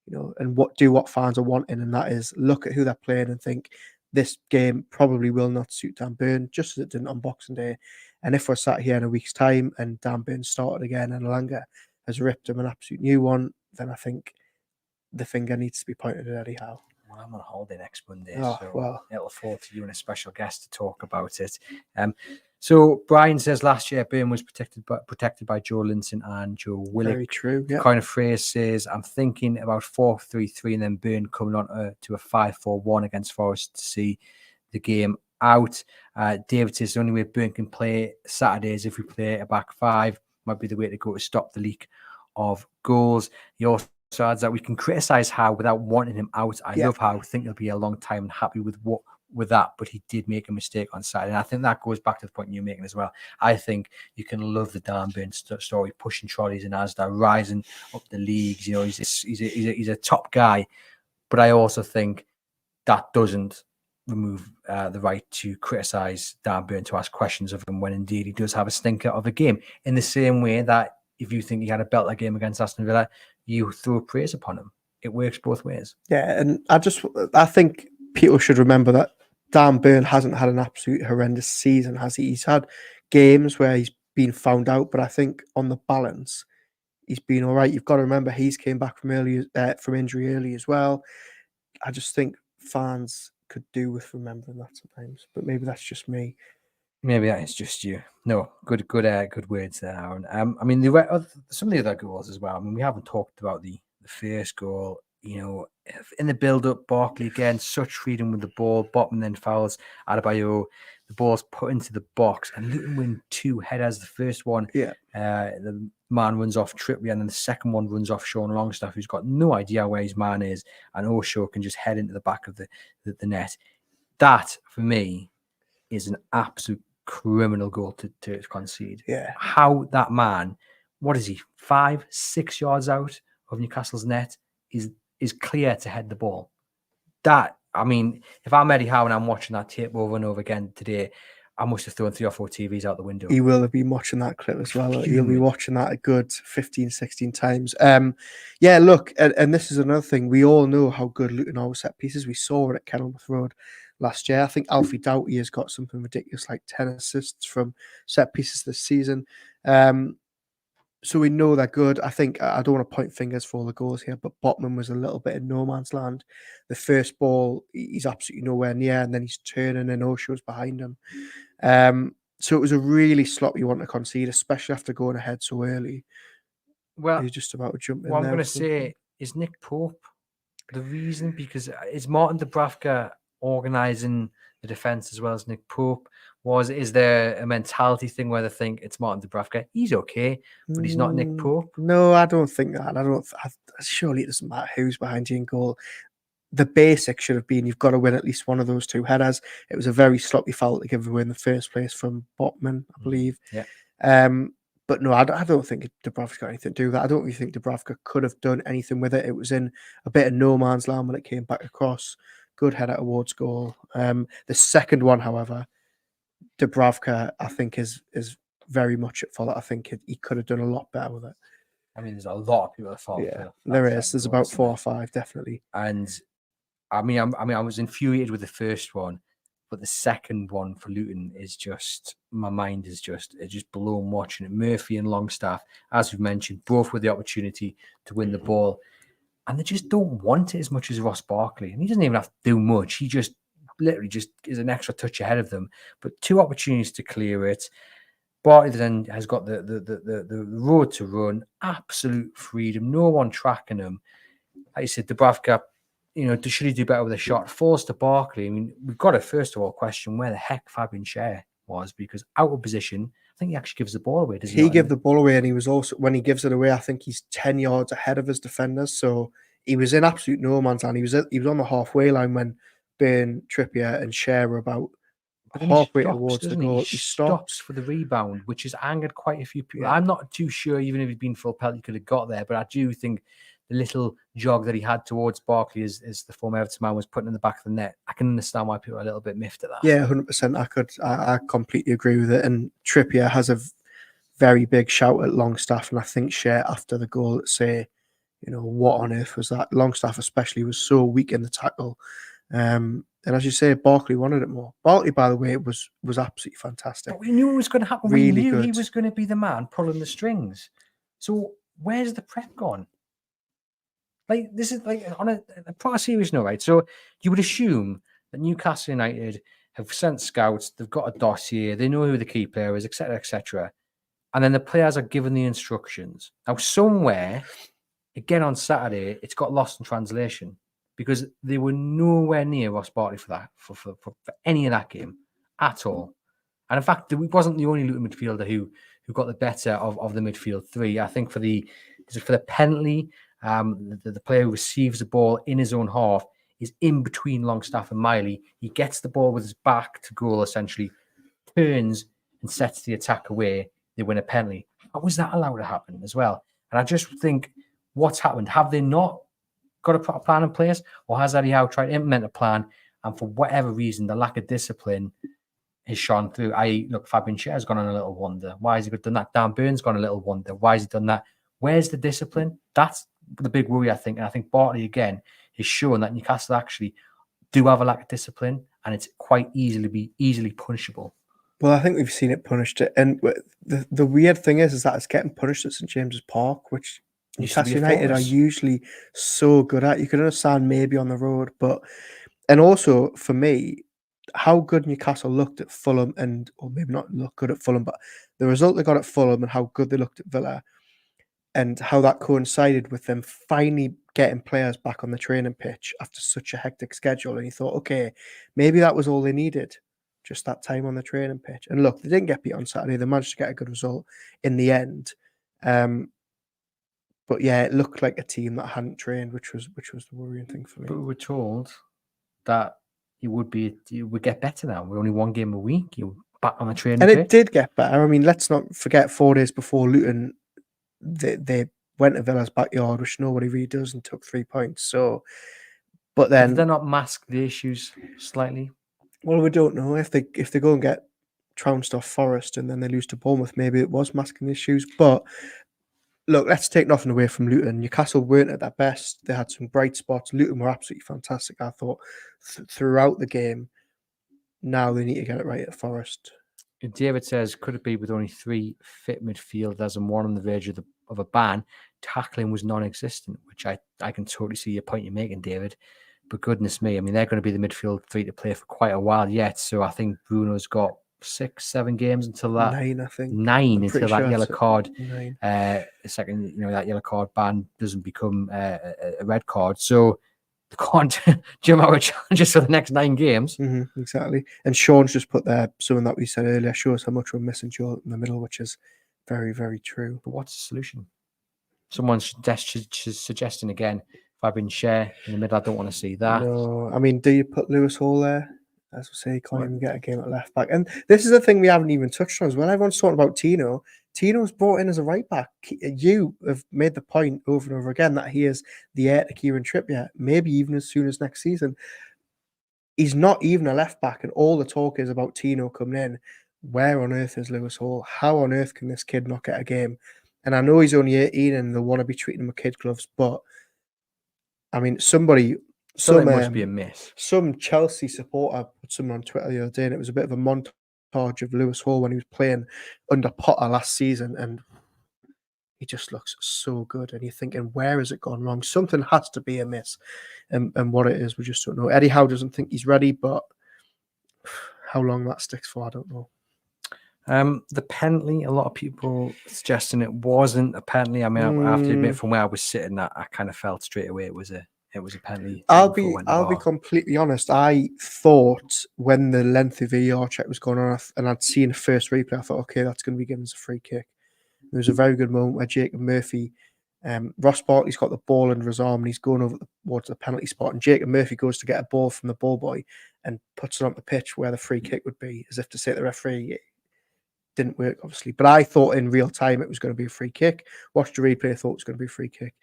you know, and what fans are wanting, and that is look at who they're playing and think this game probably will not suit Dan Burn, just as it didn't on Boxing Day. And if we're sat here in a week's time and Dan Burn started again and Elanga has ripped him an absolute new one, then I think the finger needs to be pointed at Eddie Howe. Well, I'm on holiday next Monday, so well, I look forward to you and a special guest to talk about it. So Brian says last year Burn was protected by Joe Linton and Joe Willock. Very true. Yeah. Kind of phrase says, I'm thinking about 4-3-3 and then Burn coming on to a 5-4-1 against Forest to see the game out. David says the only way Burn can play Saturdays if we play a back five. Might be the way to go to stop the leak of goals. He also adds that we can criticise Howe without wanting him out. I love Howe. I think he'll be a long time and happy with that, but he did make a mistake on Saturday. And I think that goes back to the point you're making as well. I think you can love the Dan Burn story, pushing trolleys in Asda, rising up the leagues. You know, he's a top guy, but I also think that doesn't remove the right to criticise Dan Burn, to ask questions of him when indeed he does have a stinker of a game. In the same way that if you think he had a belter game against Aston Villa, you throw praise upon him. It works both ways. Yeah, and I think people should remember that Dan Burn hasn't had an absolute horrendous season, has he? He's had games where he's been found out, but I think on the balance, he's been all right. You've got to remember he's came back from injury early as well. I just think fans could do with remembering that sometimes, but maybe that's just me. Maybe that is just you. No, good words there, Aaron. I mean, some of the other goals as well. I mean, we haven't talked about the first goal. You know, in the build-up, Barkley again, such freedom with the ball. Botman then fouls Adebayo. The ball's put into the box, and Luton win 2 headers. The first one, the man runs off Trippier, and then the second one runs off Sean Longstaff, who's got no idea where his man is, and Osho can just head into the back of the net. That, for me, is an absolute criminal goal to concede. Yeah. How that man, what is he, 5-6 yards out of Newcastle's net, is clear to head the ball. That, I mean, if I'm Eddie Howe and I'm watching that tape over and over again today, I must have thrown 3 or 4 TVs out the window. He will have been watching that clip as well. He'll be watching that a good 15, 16 times. Yeah, look, and this is another thing. We all know how good Luton are with set pieces. We saw it at Kenilworth Road last year. I think Alfie Doughty has got something ridiculous like 10 assists from set pieces this season. So we know they're good. I think I don't want to point fingers for all the goals here, but Botman was a little bit in no man's land. The first ball, he's absolutely nowhere near, and then he's turning and Osho's behind him. So it was a really sloppy one to concede, especially after going ahead so early. Well, he's just about to jump in. What I'm going to say is Nick Pope the reason, because is Martin Dubravka organising the defence as well as Nick Pope? Is there a mentality thing where they think it's Martin Dubravka? He's okay, but he's not Nick Pope. No, I don't think that. Surely it doesn't matter who's behind you in goal. The basic should have been you've got to win at least one of those 2 headers. It was a very sloppy foul to give away in the first place from Botman, I believe. Yeah. But no, I don't think Dubravka's got anything to do with that. I don't really think Dubravka could have done anything with it. It was in a bit of no man's land when it came back across. Good header towards goal. The second one, however, Dubravka, I think, is very much at fault. I think he could have done a lot better with it. I mean, there's a lot of people at fault. Yeah, there is. There's about 4 or 5, definitely. And I was infuriated with the first one, but the second one for Luton is just, my mind is just blown watching it. Murphy and Longstaff, as we've mentioned, both with the opportunity to win the ball, and they just don't want it as much as Ross Barkley. And he doesn't even have to do much. He just literally just is an extra touch ahead of them. But 2 opportunities to clear it. Barkley then has got the road to run, absolute freedom, no one tracking him. Like you said, Dubravka, should he do better with a shot? Falls to Barkley. I mean, we've got to first of all question where the heck Fabian Schär was, because out of position, I think he actually gives the ball away. Does he? He gave the ball away, and he was also, when he gives it away, I think he's 10 yards ahead of his defenders. So he was in absolute no man's land. He was on the halfway line when Burn, Trippier, and Schär were about halfway towards the goal. He stops for the rebound, which has angered quite a few people. Yeah. I'm not too sure, even if he'd been full pelt, he could have got there, but I do think the little jog that he had towards Barkley as the former Everton man was putting in the back of the net. I can understand why people are a little bit miffed at that. Yeah, 100%. I completely agree with it. And Trippier has a very big shout at Longstaff, and I think Schär after the goal say, what on earth was that? Longstaff especially was so weak in the tackle. And as you say, Barkley wanted it more. Barkley, by the way, was absolutely fantastic. But we knew it was going to happen. Really we knew good. He was going to be the man pulling the strings. So where's the prep gone? Like, this is like on a proper serious note, right? So you would assume that Newcastle United have sent scouts, they've got a dossier, they know who the key player is, etc., etc. And then the players are given the instructions. Now, somewhere, again on Saturday, it's got lost in translation, because they were nowhere near Ross Barkley for that, for any of that game at all. And in fact, it wasn't the only Luton midfielder who got the better of the midfield 3. I think for the penalty, the player who receives the ball in his own half is in between Longstaff and Miley. He gets the ball with his back to goal, essentially, turns and sets the attack away. They win a penalty. How was that allowed to happen as well? And I just think, what's happened? Have they not got a proper plan in place, or has Eddie Howe tried to implement a plan, and for whatever reason, the lack of discipline has shone through? Look, Fabian Schär has gone on a little wonder. Why has he done that? Dan Burn's gone a little wonder. Why has he done that? Where's the discipline? That's the big worry, I think. And I think Barkley, again, is showing that Newcastle actually do have a lack of discipline, and it's quite easily punishable. Well, I think we've seen it punished. And the weird thing is that it's getting punished at St James's Park, which Used to be Newcastle a United are fortress. usually so good at. You can understand maybe on the road, but and also for me, how good Newcastle looked at Fulham or maybe not look good at Fulham, but the result they got at Fulham and how good they looked at Villa and how that coincided with them finally getting players back on the training pitch after such a hectic schedule. And you thought, okay, maybe that was all they needed, just that time on the training pitch. And look, they didn't get beat on Saturday. They managed to get a good result in the end. But yeah, it looked like a team that hadn't trained, which was the worrying thing for But me. we were told that you would get better now. We're only one game a week. You're back on the training And pitch. it did get better. I mean, let's not forget 4 days before Luton, they went to Villa's backyard, which nobody really does, and took 3 points. So, but Did they then, not mask the issues slightly? well, we don't know if they go and get trounced off Forest and then they lose to Bournemouth. Maybe it was masking issues. But look, let's take nothing away from Luton. Newcastle weren't at their best. They had some bright spots. Luton were absolutely fantastic, I thought, throughout the game. Now they need to get it right at Forest. David says, could it be with only 3 fit midfielders and one on the verge of a ban, tackling was non-existent, which I can totally see your point you're making, David. But goodness me, I mean, they're going to be the midfield 3 to play for quite a while yet. So I think Bruno's got 6, 7 games until that 9, I think. 9 until sure that yellow card. 9. Second, that yellow card ban doesn't become a red card. So they can't jump out of challenges for the next 9 games. Exactly. And Sean's just put there something that we said earlier, shows how much we're missing Joe in the middle, which is very, very true. But what's the solution? Someone's suggesting again, if I've been share in the middle, I don't want to see that. No, I mean, do you put Lewis Hall there? As we say, he can't even get a game at left back. And this is the thing we haven't even touched on as well. Everyone's talking about Tino. Tino's brought in as a right back. You have made the point over and over again that he is the heir to Kieran Trippier, maybe even as soon as next season. He's not even a left back, and all the talk is about Tino coming in. Where on earth is Lewis Hall? How on earth can this kid not get a game? And I know he's only 18 and they want to be treating him with kid gloves, but I mean, something must be amiss. Some Chelsea supporter put someone on Twitter the other day, and it was a bit of a montage of Lewis Hall when he was playing under Potter last season, and he just looks so good. And you're thinking, where has it gone wrong? Something has to be amiss, and what it is, we just don't know. Eddie Howe doesn't think he's ready, but how long that sticks for, I don't know. The penalty, a lot of people suggesting it wasn't a penalty. I mean, I have to admit, from where I was sitting, I kind of felt straight away it was a penalty. I'll be completely honest. I thought when the lengthy VAR check was going on and I'd seen the first replay, I thought, okay, that's going to be given as a free kick. There was a very good moment where Jacob Murphy, Ross Barkley's got the ball under his arm and he's going over towards the penalty spot, and Jacob Murphy goes to get a ball from the ball boy and puts it on the pitch where the free kick would be, as if to say to the referee, didn't work, obviously. But I thought in real time it was going to be a free kick. Watched the replay, thought it was going to be a free kick.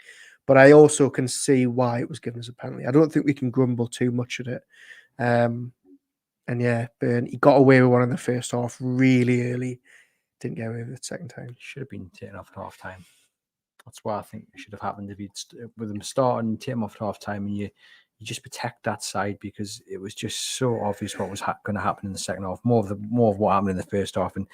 But I also can see why it was given as a penalty. I don't think we can grumble too much at it. And yeah, Burn, he got away with one in the first half really early. Didn't get away with it the second time. Should have been taken off at half time. That's what I think should have happened if you'd with them starting and take him off at half time, and you just protect that side, because it was just so obvious what was going to happen in the second half. More of what happened in the first half, and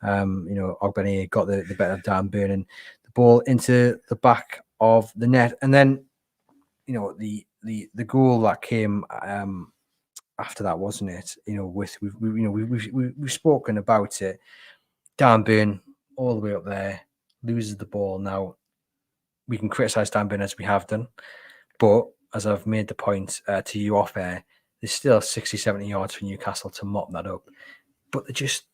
Ogbene got the better of Dan Burn and the ball into the back of the net, and then the goal that came after that, wasn't it? We've spoken about it. Dan Burn all the way up there loses the ball. Now we can criticize Dan Burn as we have done, but as I've made the point to you off air, there's still 60, 70 yards for Newcastle to mop that up. But they just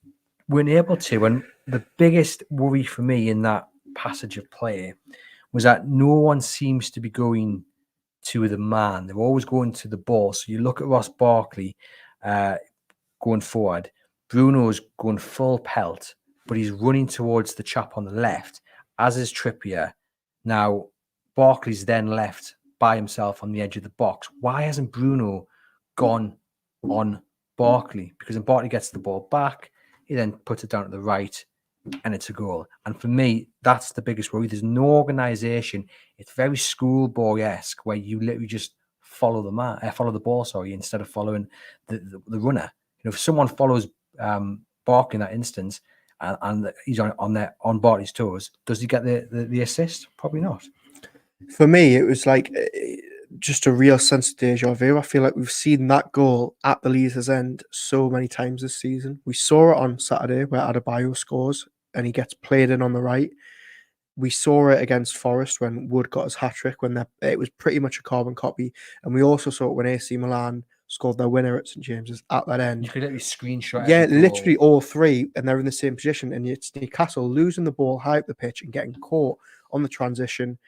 weren't able to. And the biggest worry for me in that passage of play was that no one seems to be going to the man. They're always going to the ball. So you look at Ross Barkley going forward. Bruno's going full pelt, but he's running towards the chap on the left, as is Trippier. Now, Barkley's then left by himself on the edge of the box. Why hasn't Bruno gone on Barkley? Because when Barkley gets the ball back, he then puts it down to the right, and it's a goal. And for me, that's the biggest worry. There's no organisation. It's very schoolboy-esque, where you literally just follow the ball, instead of following the runner. If someone follows Bark in that instance, and he's on Barty's toes. Does he get the assist? Probably not. For me, it was like just a real sense of deja vu. I feel like we've seen that goal at the Leeds' end so many times this season. We saw it on Saturday where Adebayo scores and he gets played in on the right. We saw it against Forest when Wood got his hat-trick, when it was pretty much a carbon copy. And we also saw it when AC Milan scored their winner at St James's at that end. You could literally screenshot literally all three, and they're in the same position. And it's Newcastle losing the ball high up the pitch and getting caught on the transition.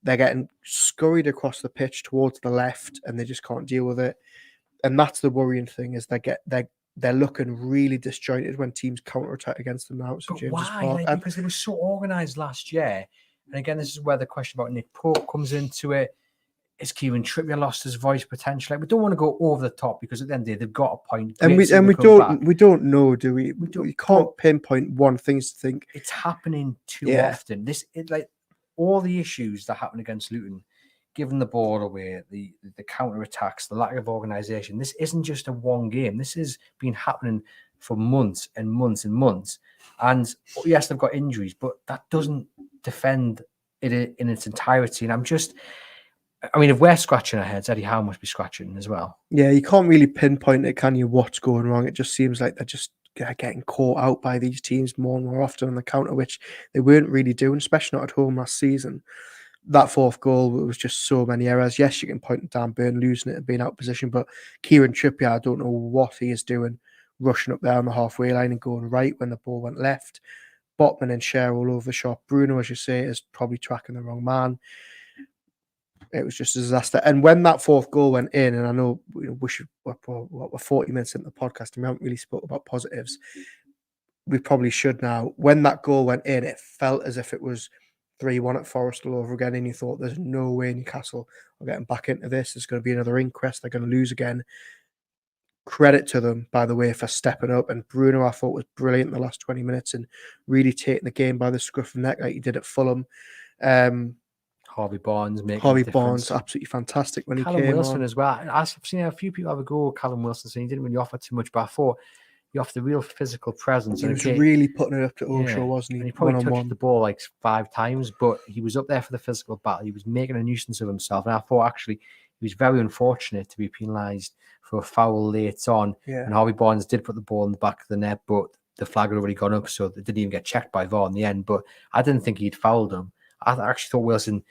They're getting scurried across the pitch towards the left, and they just can't deal with it. And that's the worrying thing, is they're looking really disjointed when teams counter-attack against them now at St James's Park. Because they were so organised last year. And again, this is where the question about Nick Pope comes into it. Is Kieran Trippier lost his voice potentially? We don't want to go over the top, because at the end of the day, they've got a point. And we don't know, do we? We can't pinpoint one thing to think. It's happening too often. All the issues that happen against Luton, giving the ball away, the counter attacks, the lack of organisation. This isn't just a one game. This has been happening for months and months and months. And yes, they've got injuries, but that doesn't defend it in its entirety. And if we're scratching our heads, Eddie Howe must be scratching as well. Yeah, you can't really pinpoint it, can you, what's going wrong? It just seems like they're just getting caught out by these teams more and more often on the counter, which they weren't really doing, especially not at home last season. That fourth goal was just so many errors. Yes, you can point to Dan Burn losing it and being out of position, but Kieran Trippier, I don't know what he is doing, rushing up there on the halfway line and going right when the ball went left. Botman and Cher all over the shop. Bruno, as you say, is probably tracking the wrong man. It was just a disaster. And when that fourth goal went in, and I know we're 40 minutes into the podcast and we haven't really spoke about positives. We probably should now. When that goal went in, it felt as if it was 3-1 at Forest all over again. And you thought, there's no way Newcastle are getting back into this. There's going to be another inquest. They're going to lose again. Credit to them, by the way, for stepping up. And Bruno, I thought, was brilliant in the last 20 minutes and really taking the game by the scruff of the neck like he did at Fulham. Harvey Barnes, absolutely fantastic when Callum he came Wilson on. as well. I've seen a few people have a go at Callum Wilson, saying he didn't really offer too much, but I thought he offered a real physical presence. He was really putting it up to Osho, wasn't he? And he probably touched the ball like 5 times, but he was up there for the physical battle. He was making a nuisance of himself, and I thought actually he was very unfortunate to be penalised for a foul late on. Yeah. And Harvey Barnes did put the ball in the back of the net, but the flag had already gone up, so it didn't even get checked by VAR in the end. But I didn't think he'd fouled him. I actually thought Wilson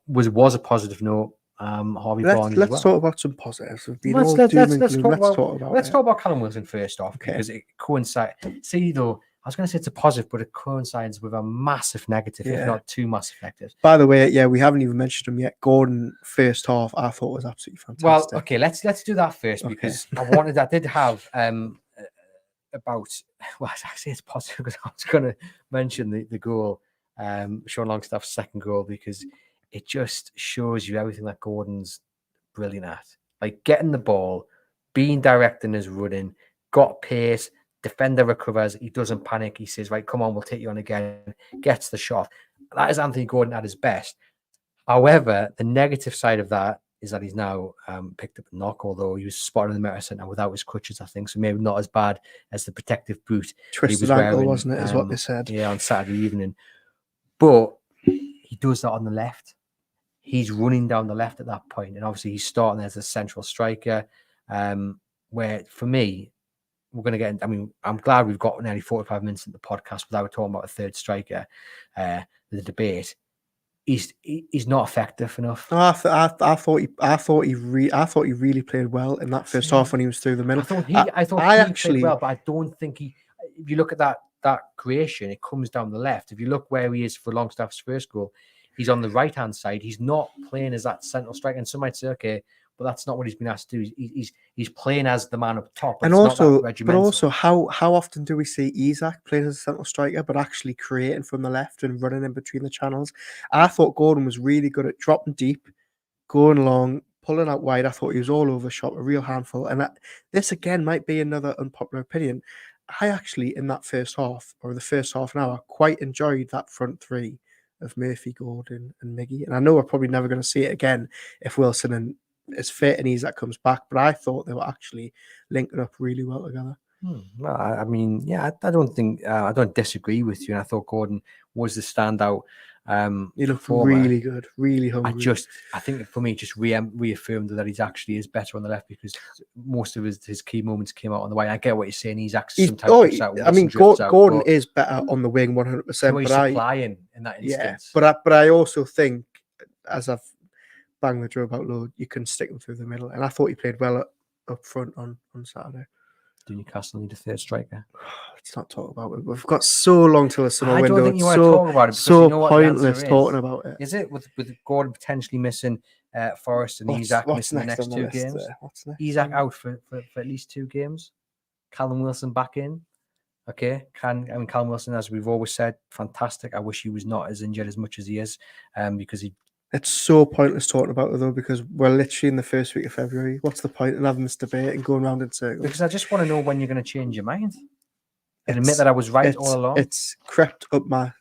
was a positive note. Harvey Barnes. Let's talk about some positives. Let's talk about Callum Wilson first off, because it coincides. See, though, I was going to say it's a positive, but it coincides with a massive negative, if not 2 massive negatives. By the way, we haven't even mentioned him yet. Gordon, first half, I thought was absolutely fantastic. Well, okay, let's do that first, because I did have about. Well, I say it's positive because I was going to mention the goal, Sean Longstaff's second goal, because it just shows you everything that Gordon's brilliant at. Like getting the ball, being direct in his running, got pace, defender recovers, he doesn't panic, he says, right, come on, we'll take you on again, gets the shot. That is Anthony Gordon at his best. However, the negative side of that is that he's now picked up a knock, although he was spotted in the Merit Centre without his crutches, I think, so maybe not as bad as the protective boot. Twisted ankle, wasn't it, is what they said. Yeah, on Saturday evening. But he does that on the left. He's running down the left at that point, and obviously he's starting as a central striker. Where for me, we're going to get. I'm glad we've got nearly 45 minutes in the podcast without talking about a third striker. The debate. He's not effective enough. No, I thought he really played well in that first half when he was through the middle. I thought he played well, but I don't think he. If you look at that creation, it comes down the left. If you look where he is for Longstaff's first goal, he's on the right-hand side. He's not playing as that central striker. And some might say, okay, but that's not what he's been asked to do. He's playing as the man up top. And also, how often do we see Isak playing as a central striker, but actually creating from the left and running in between the channels? I thought Gordon was really good at dropping deep, going long, pulling out wide. I thought he was all over the shop, a real handful. And this, again, might be another unpopular opinion. I actually, in that first half, or the first half an hour, quite enjoyed that front three of Murphy, Gordon and Miggy. And I know we're probably never going to see it again if Wilson and is fit and Isak comes back, but I thought they were actually linking up really well together. Well, I mean, yeah, I don't think I don't disagree with you. And I thought Gordon was the standout He looked performer. really good, really hungry. I think for me, it just reaffirmed that he's actually is better on the left because most of his key moments came out on the way. I get what you're saying. He's actually sometimes drifts out. I mean, Drifts out, Gordon but is better on the wing, 100%. who he's supplying in that instance. But I also think, as I've banged the drum about load, you can stick him through the middle, and I thought he played well up front on Saturday. Do Newcastle need a third striker? Let's not talk about it. We've got so long till the summer window. I don't think you want to talk about it because so you know what pointless the talking about it. Is it with Gordon potentially missing Forrest and Isak missing the next 2 games? What's next? Isak out for at least 2 games. Callum Wilson back in. Okay, Callum Wilson, as we've always said, fantastic. I wish he was not as injured as much as he is, because it's so pointless talking about it though, because we're literally in the first week of February. What's the point in having this debate and going round in circles? Because I just want to know when you're going to change your mind and admit that I was right all along. It's crept up my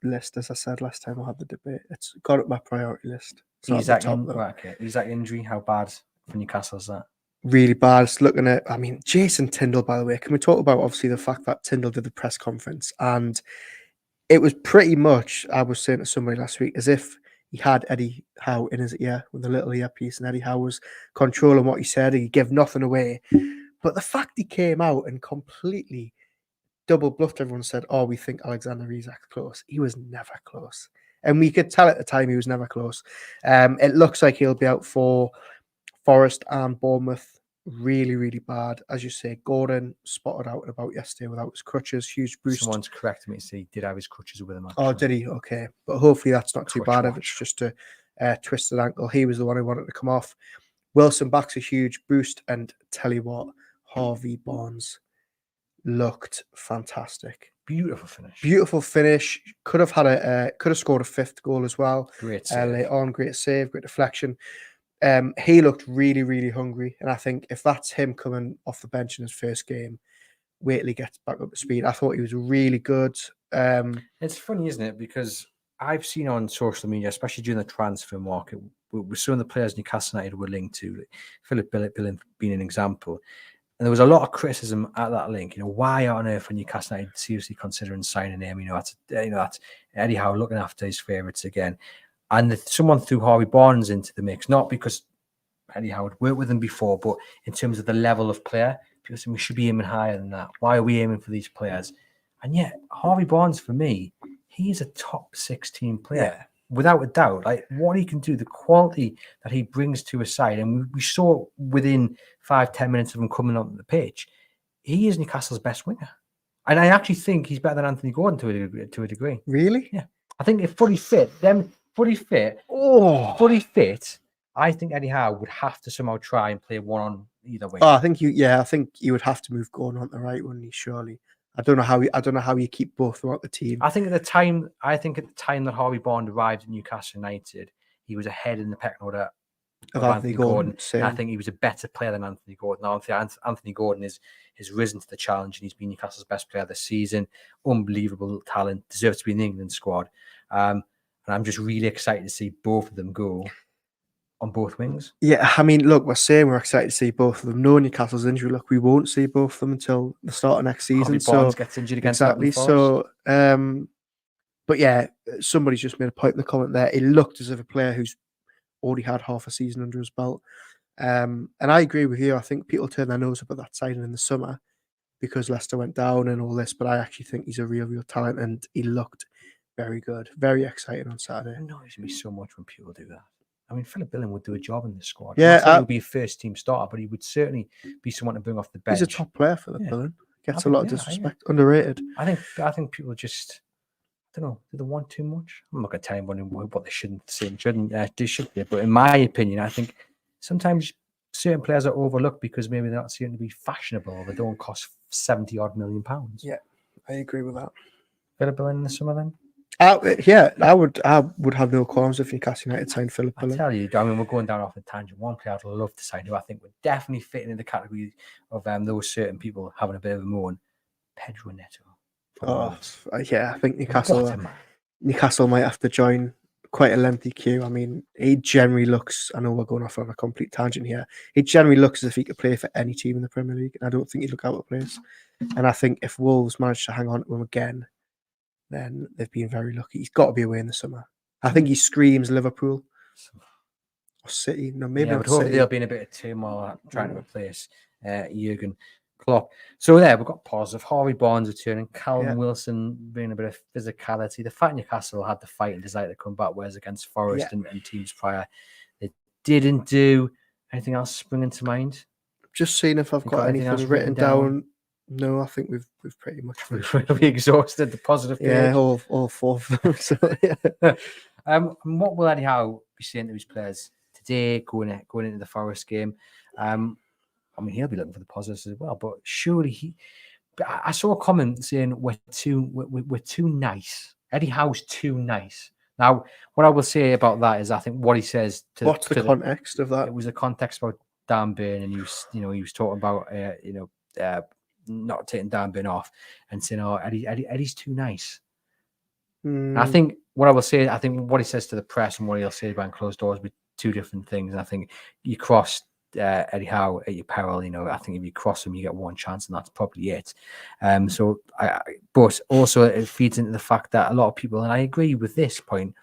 list, as I said last time I had the debate. It's got up my priority list. Isak injury, how bad for Newcastle is that? Really bad. It's looking at, I mean, Jason Tyndall, by the way, can we talk about obviously the fact that Tyndall did the press conference and it was pretty much, I was saying to somebody last week, as if he had Eddie Howe in his ear with a little earpiece and Eddie Howe was controlling what he said. He gave nothing away. But the fact he came out and completely double bluffed everyone, said, oh, we think Alexander Isak's close. He was never close. And we could tell at the time he was never close. It looks like he'll be out for Forest and Bournemouth. Really, really bad. As you say, Gordon spotted out and about yesterday without his crutches. Huge boost. Someone's corrected me to say he did have his crutches with him. Actually. Oh, did he? Okay. But hopefully that's not too bad if it's just a twisted ankle. He was the one who wanted to come off. Wilson back's a huge boost. And tell you what, Harvey Barnes looked fantastic. Beautiful finish. Could have scored a 5th goal as well. Great save. Late on, great save, great deflection. He looked really, really hungry. And I think if that's him coming off the bench in his first game, wait till he gets back up to speed. I thought he was really good. It's funny, isn't it? Because I've seen on social media, especially during the transfer market, with some of the players Newcastle United were linked to, like Philip Billing being an example. And there was a lot of criticism at that link. Why on earth are Newcastle United seriously considering signing him? That's Eddie Howe looking after his favourites again. And someone threw Harvey Barnes into the mix, not because Eddie Howe had worked with him before, but in terms of the level of player, people said we should be aiming higher than that. Why are we aiming for these players? And yet, Harvey Barnes, for me, he is a top 16 player, without a doubt. Like what he can do, the quality that he brings to a side, and we saw within 5-10 minutes of him coming onto the pitch, he is Newcastle's best winger. And I actually think he's better than Anthony Gordon to a degree. Really? Yeah. I think if fully fit, I think Eddie Howe would have to somehow try and play one on either way. Oh, I think you would have to move Gordon on the right, wouldn't he? Surely. I don't know how you keep both throughout the team. I think at the time that Harvey Barnes arrived at Newcastle United, he was ahead in the pecking order of Anthony Gordon. And I think he was a better player than Anthony Gordon. Now, Anthony Gordon has risen to the challenge and he's been Newcastle's best player this season. Unbelievable talent, deserves to be in the England squad. And I'm just really excited to see both of them go on both wings. Yeah, I mean, look, we're saying we're excited to see both of them. No Newcastle's injury. Look, we won't see both of them until the start of next season. Harvey Barnes gets injured against exactly. So, but yeah, somebody's just made a point in the comment there. It looked as if a player who's already had half a season under his belt. And I agree with you. I think people turn their nose up at that signing in the summer because Leicester went down and all this. But I actually think he's a real talent, and he looked very good, very exciting on Saturday. It annoys me so much when people do that. I mean, Philip Billing would do a job in this squad. Yeah, he would be a first-team starter, but he would certainly be someone to bring off the bench. He's a top player for Billing. Gets a lot of disrespect. Underrated. I think people just, I don't know, do they want too much? I'm not going to tell anyone what they shouldn't say and shouldn't. They should be. But in my opinion, I think sometimes certain players are overlooked because maybe they're not seen to be fashionable or they don't cost 70-odd million pounds. Yeah, I agree with that. Philip Billing in the summer then? I would have no qualms if Newcastle United signed Philip Billing. I tell you, I mean, we're going down off a tangent. One player I'd love to sign, who I think would definitely fit into the category of those certain people having a bit of a moan, Pedro Neto. I think Newcastle might have to join quite a lengthy queue. I mean, he generally looks, I know we're going off on a complete tangent here, he generally looks as if he could play for any team in the Premier League, and I don't think he'd look out of place. And I think if Wolves manage to hang on to him again, then they've been very lucky. He's got to be away in the summer. I think he screams Liverpool or City. No, maybe yeah, not but hopefully City. there'll be in a bit of turmoil trying to replace Jurgen Klopp. So there, we've got positive. Harvey Barnes returning, Callum Wilson bringing a bit of physicality. The fact Newcastle had the fight and desire to come back, whereas against Forest and teams prior, they didn't do. Anything else springing to mind? Just seeing if I've got anything written down. No, I think we've pretty much we exhausted the positive page. Yeah, all four of them. So, yeah. And what will Eddie Howe be saying to his players today, going into the Forest game? I mean, he'll be looking for the positives as well, but surely I saw a comment saying we're too nice. Eddie Howe's too nice. Now, what I will say about that is, I think what he says to what's the context of that? It was a context about Dan Burn, and he was talking about not taking Dan Burn off and saying, "Oh, Eddie's too nice." I think what I will say, I think what he says to the press and what he'll say behind closed doors be two different things. And I think you cross Eddie Howe at your peril. I think if you cross him, you get one chance, and that's probably it. But also it feeds into the fact that a lot of people, and I agree with this point,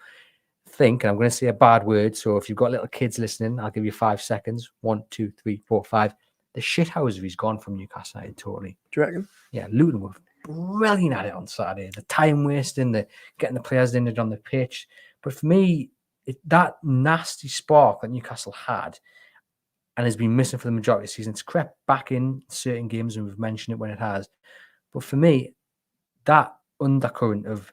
think, and I'm going to say a bad word. So if you've got little kids listening, I'll give you 5 seconds. 1, 2, 3, 4, 5. The shithousery's gone from Newcastle United totally. Do you reckon? Yeah, Luton were brilliant at it on Saturday. The time wasting, the getting the players in it on the pitch. But for me, that nasty spark that Newcastle had and has been missing for the majority of the season, it's crept back in certain games, and we've mentioned it when it has. But for me, that undercurrent of,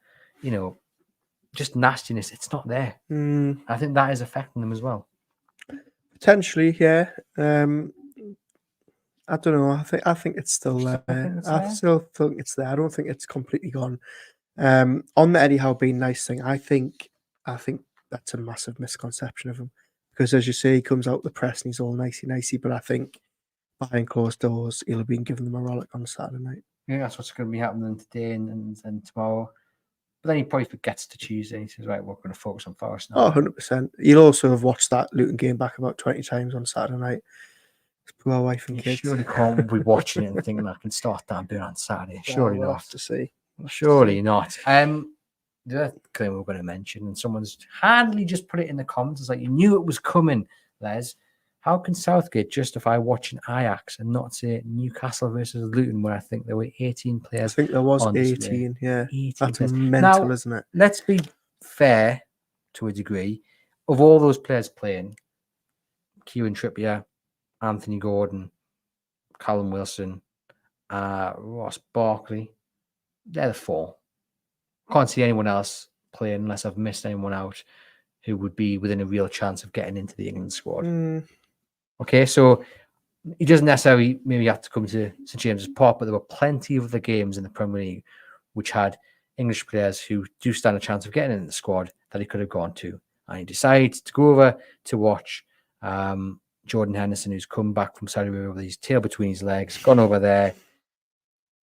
just nastiness, it's not there. I think that is affecting them as well. Potentially, yeah. I don't know. I think it's still there. I still think it's there. I don't think it's completely gone. On the Eddie Howe being nice thing, I think that's a massive misconception of him, because as you say, he comes out the press and he's all nicey, but I think behind closed doors he'll have been giving them a rollick on Saturday night. Yeah, that's what's going to be happening today and tomorrow. But then he probably forgets to Tuesday. He says, right, we're going to focus on Forest now. Oh, 100%. You'll also have watched that Luton game back about 20 times on Saturday night. Poor wife and kids. Surely can't be watching it and thinking I can start that bit on Saturday. Surely we'll not. Have to see. Surely not. The other claim we're going to mention, and someone's handily just put it in the comments, it's like, you knew it was coming, Les. How can Southgate justify watching Ajax and not say Newcastle versus Luton, where I think there were 18 players? I think there was 18, yeah. 18 That's players. Mental, now, isn't it? Let's be fair to a degree. Of all those players playing, Kieran Trippier, Anthony Gordon, Callum Wilson, Ross Barkley, they're the 4. Can't see anyone else playing unless I've missed anyone out who would be within a real chance of getting into the England squad. Okay, so he doesn't necessarily maybe have to come to St James's Park, but there were plenty of the games in the Premier League which had English players who do stand a chance of getting into the squad that he could have gone to. And he decided to go over to watch Jordan Henderson, who's come back from Saudi Arabia with his tail between his legs, gone over there.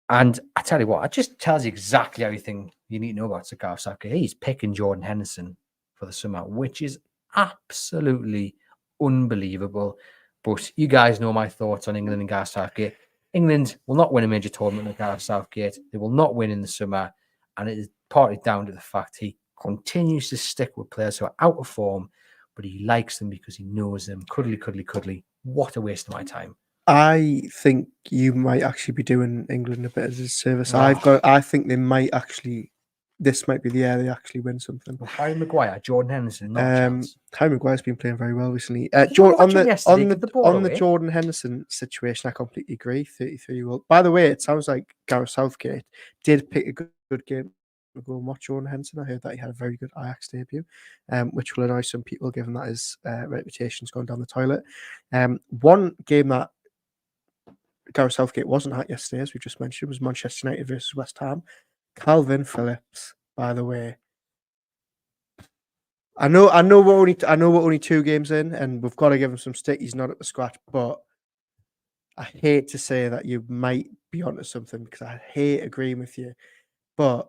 And I tell you what, it just tells you exactly everything you need to know about Gareth Southgate. He's picking Jordan Henderson for the summer, which is absolutely unbelievable. But you guys know my thoughts on England and Gareth Southgate. England will not win a major tournament with Gareth Southgate. They will not win in the summer. And it is partly down to the fact he continues to stick with players who are out of form, but he likes them because he knows them. Cuddly. What a waste of my time. I think you might actually be doing England a bit as a service. I think they might actually, this might be the year they actually win something. Well, Harry Maguire, Jordan Henderson, not a chance. Harry Maguire's been playing very well recently. On the Jordan Henderson situation, I completely agree. 33 well. By the way, it sounds like Gareth Southgate did pick a good game to go and watch Jordan Henderson. I heard that he had a very good Ajax debut, which will annoy some people given that his reputation's gone down the toilet. One game that Gareth Southgate wasn't at yesterday, as we just mentioned, was Manchester United versus West Ham. Calvin Phillips, by the way. I know we're only 2 games in, and we've got to give him some stick. He's not at the scratch, but I hate to say that you might be onto something, because I hate agreeing with you, but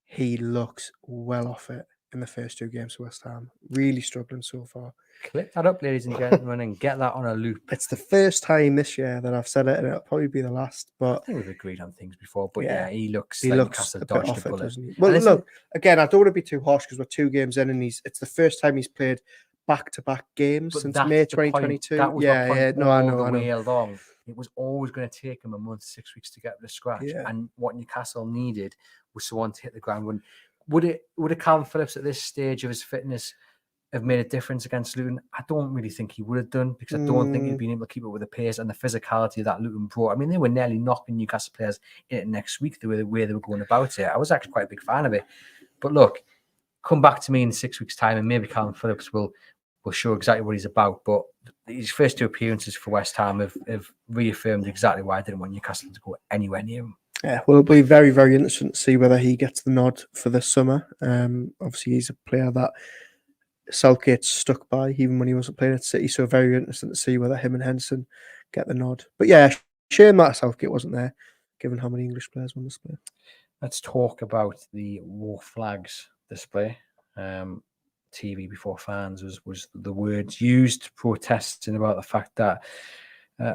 he looks well off it in the first 2 games for West Ham. Really struggling so far. Clip that up, ladies and gentlemen, and get that on a loop. It's the first time this year that I've said it, and it'll probably be the last. I But think we've agreed on things before, but yeah, he looks he like looks Newcastle a bit dodged off a it, bullet. doesn't he? Well, look, again, I don't want to be too harsh because we're 2 games in, and it's the first time he's played back-to-back games But since that's May the point. 2022. That was my point No, I all know, the I know. way along. It was always going to take him a month, 6 weeks to get up to scratch. Yeah. And what Newcastle needed was someone to hit the ground running. Would a Calvin Phillips at this stage of his fitness have made a difference against Luton? I don't really think he would have done, because I don't think he'd been able to keep up with the pace and the physicality that Luton brought. I mean, they were nearly knocking Newcastle players in it next week, the way they were going about it. I was actually quite a big fan of it. But look, come back to me in 6 weeks' time, and maybe Calvin Phillips will show exactly what he's about. But his first 2 appearances for West Ham have reaffirmed exactly why I didn't want Newcastle to go anywhere near him. Yeah, well, it'll be very, very interesting to see whether he gets the nod for this summer. Obviously, he's a player that Southgate's stuck by, even when he wasn't playing at City. So very interesting to see whether him and Henson get the nod. But yeah, shame that Southgate wasn't there, given how many English players were on display. Let's talk about the war flags display. TV before fans was the words used, protesting about the fact that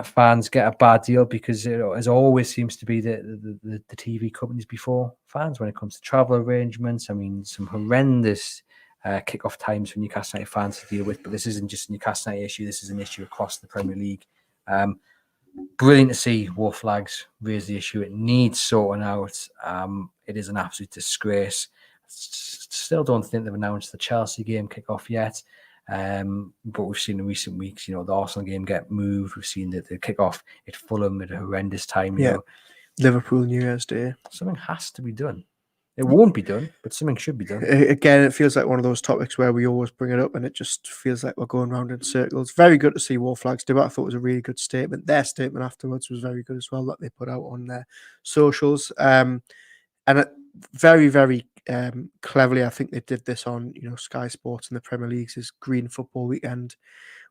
fans get a bad deal because it as always seems to be the TV companies before fans when it comes to travel arrangements. I mean, some horrendous kick-off times for Newcastle United fans to deal with, but this isn't just a Newcastle United issue. This is an issue across the Premier League. Brilliant to see war flags raise the issue. It needs sorting out. It is an absolute disgrace. Still don't think they've announced the Chelsea game kick-off yet. But we've seen in recent weeks, the Arsenal game get moved. We've seen the kick-off at Fulham at a horrendous time. You know. Liverpool New Year's Day. Something has to be done. It won't be done, but something should be done. Again, it feels like one of those topics where we always bring it up and it just feels like we're going round in circles. Very good to see war flags do it. I thought it was a really good statement. Their statement afterwards was very good as well, that they put out on their socials. And very, very cleverly, I think they did this on Sky Sports and the Premier League's Green Football Weekend,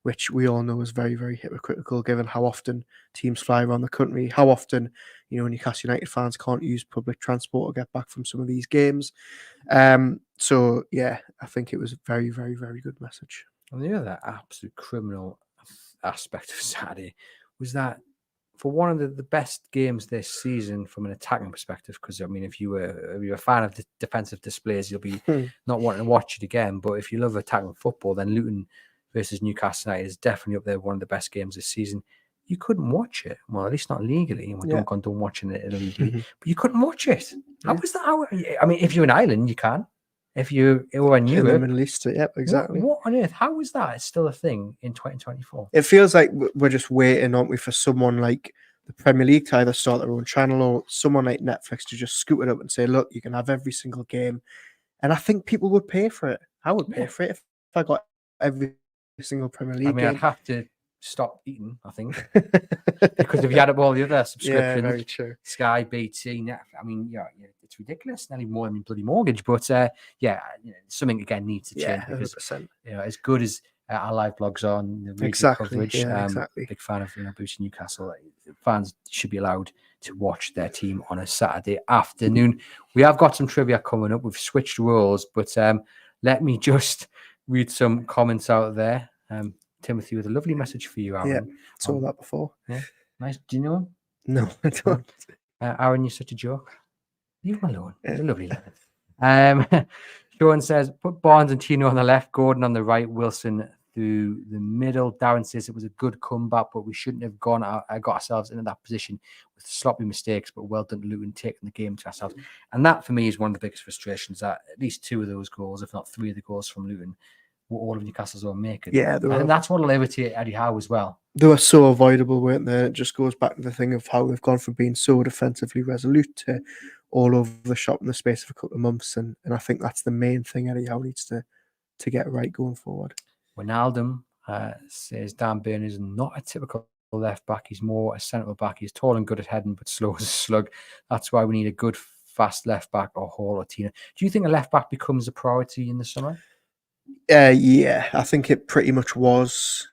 which we all know is very, very hypocritical given how often teams fly around the country, how often Newcastle United fans can't use public transport to get back from some of these games. So yeah, I think it was a very, very, very good message. And the other absolute criminal aspect of Saturday was that for one of the best games this season from an attacking perspective, because I mean, if you're a fan of the defensive displays, you'll be not wanting to watch it again. But if you love attacking football, then Luton versus Newcastle United is definitely up there, one of the best games this season. You couldn't watch it. Well, at least not legally. Don't condone watching it illegally, but you couldn't watch it. How was that? I mean, if you're in Ireland, you can. If you were in Europe, in the Middle East, yep, exactly. What on earth? How is that? It's still a thing in 2024. It feels like we're just waiting, aren't we, for someone like the Premier League to either start their own channel or someone like Netflix to just scoot it up and say, look, you can have every single game. And I think people would pay for it. I would pay for it if I got every single Premier League game. I'd have to stop eating, I think, because if you add up all the other subscriptions, very true. Sky, BT, Netflix, I mean, it's ridiculous. Nearly more than bloody mortgage, but something again needs to change because 100%. As good as our live blogs on the radio coverage, big fan of Boots Newcastle. Fans should be allowed to watch their team on a Saturday afternoon. We have got some trivia coming up. We've switched roles, but let me just read some comments out there. Timothy with a lovely message for you, Aaron. Yeah, saw that before. Yeah, nice. Do you know him? No, I don't. Aaron, you're such a joke. Leave him alone. He's a lovely lad. Sean says, put Barnes and Tino on the left, Gordon on the right, Wilson through the middle. Darren says it was a good comeback, but we shouldn't have got ourselves into that position with sloppy mistakes, but well done to Luton taking the game to ourselves. And that, for me, is one of the biggest frustrations, that at least 2 of those goals, if not 3 of the goals from Luton, were all of Newcastle's own making. Yeah, and that's what will irritate Eddie Howe as well. They were so avoidable, weren't they? It just goes back to the thing of how they've gone from being so defensively resolute to all over the shop in the space of a couple of months. And I think that's the main thing Eddie Howe needs to get right going forward. Wijnaldum says Dan Burn is not a typical left back. He's more a central back. He's tall and good at heading, but slow as a slug. That's why we need a good, fast left back or Hall or Tina. Do you think a left back becomes a priority in the summer? Yeah, I think it pretty much was.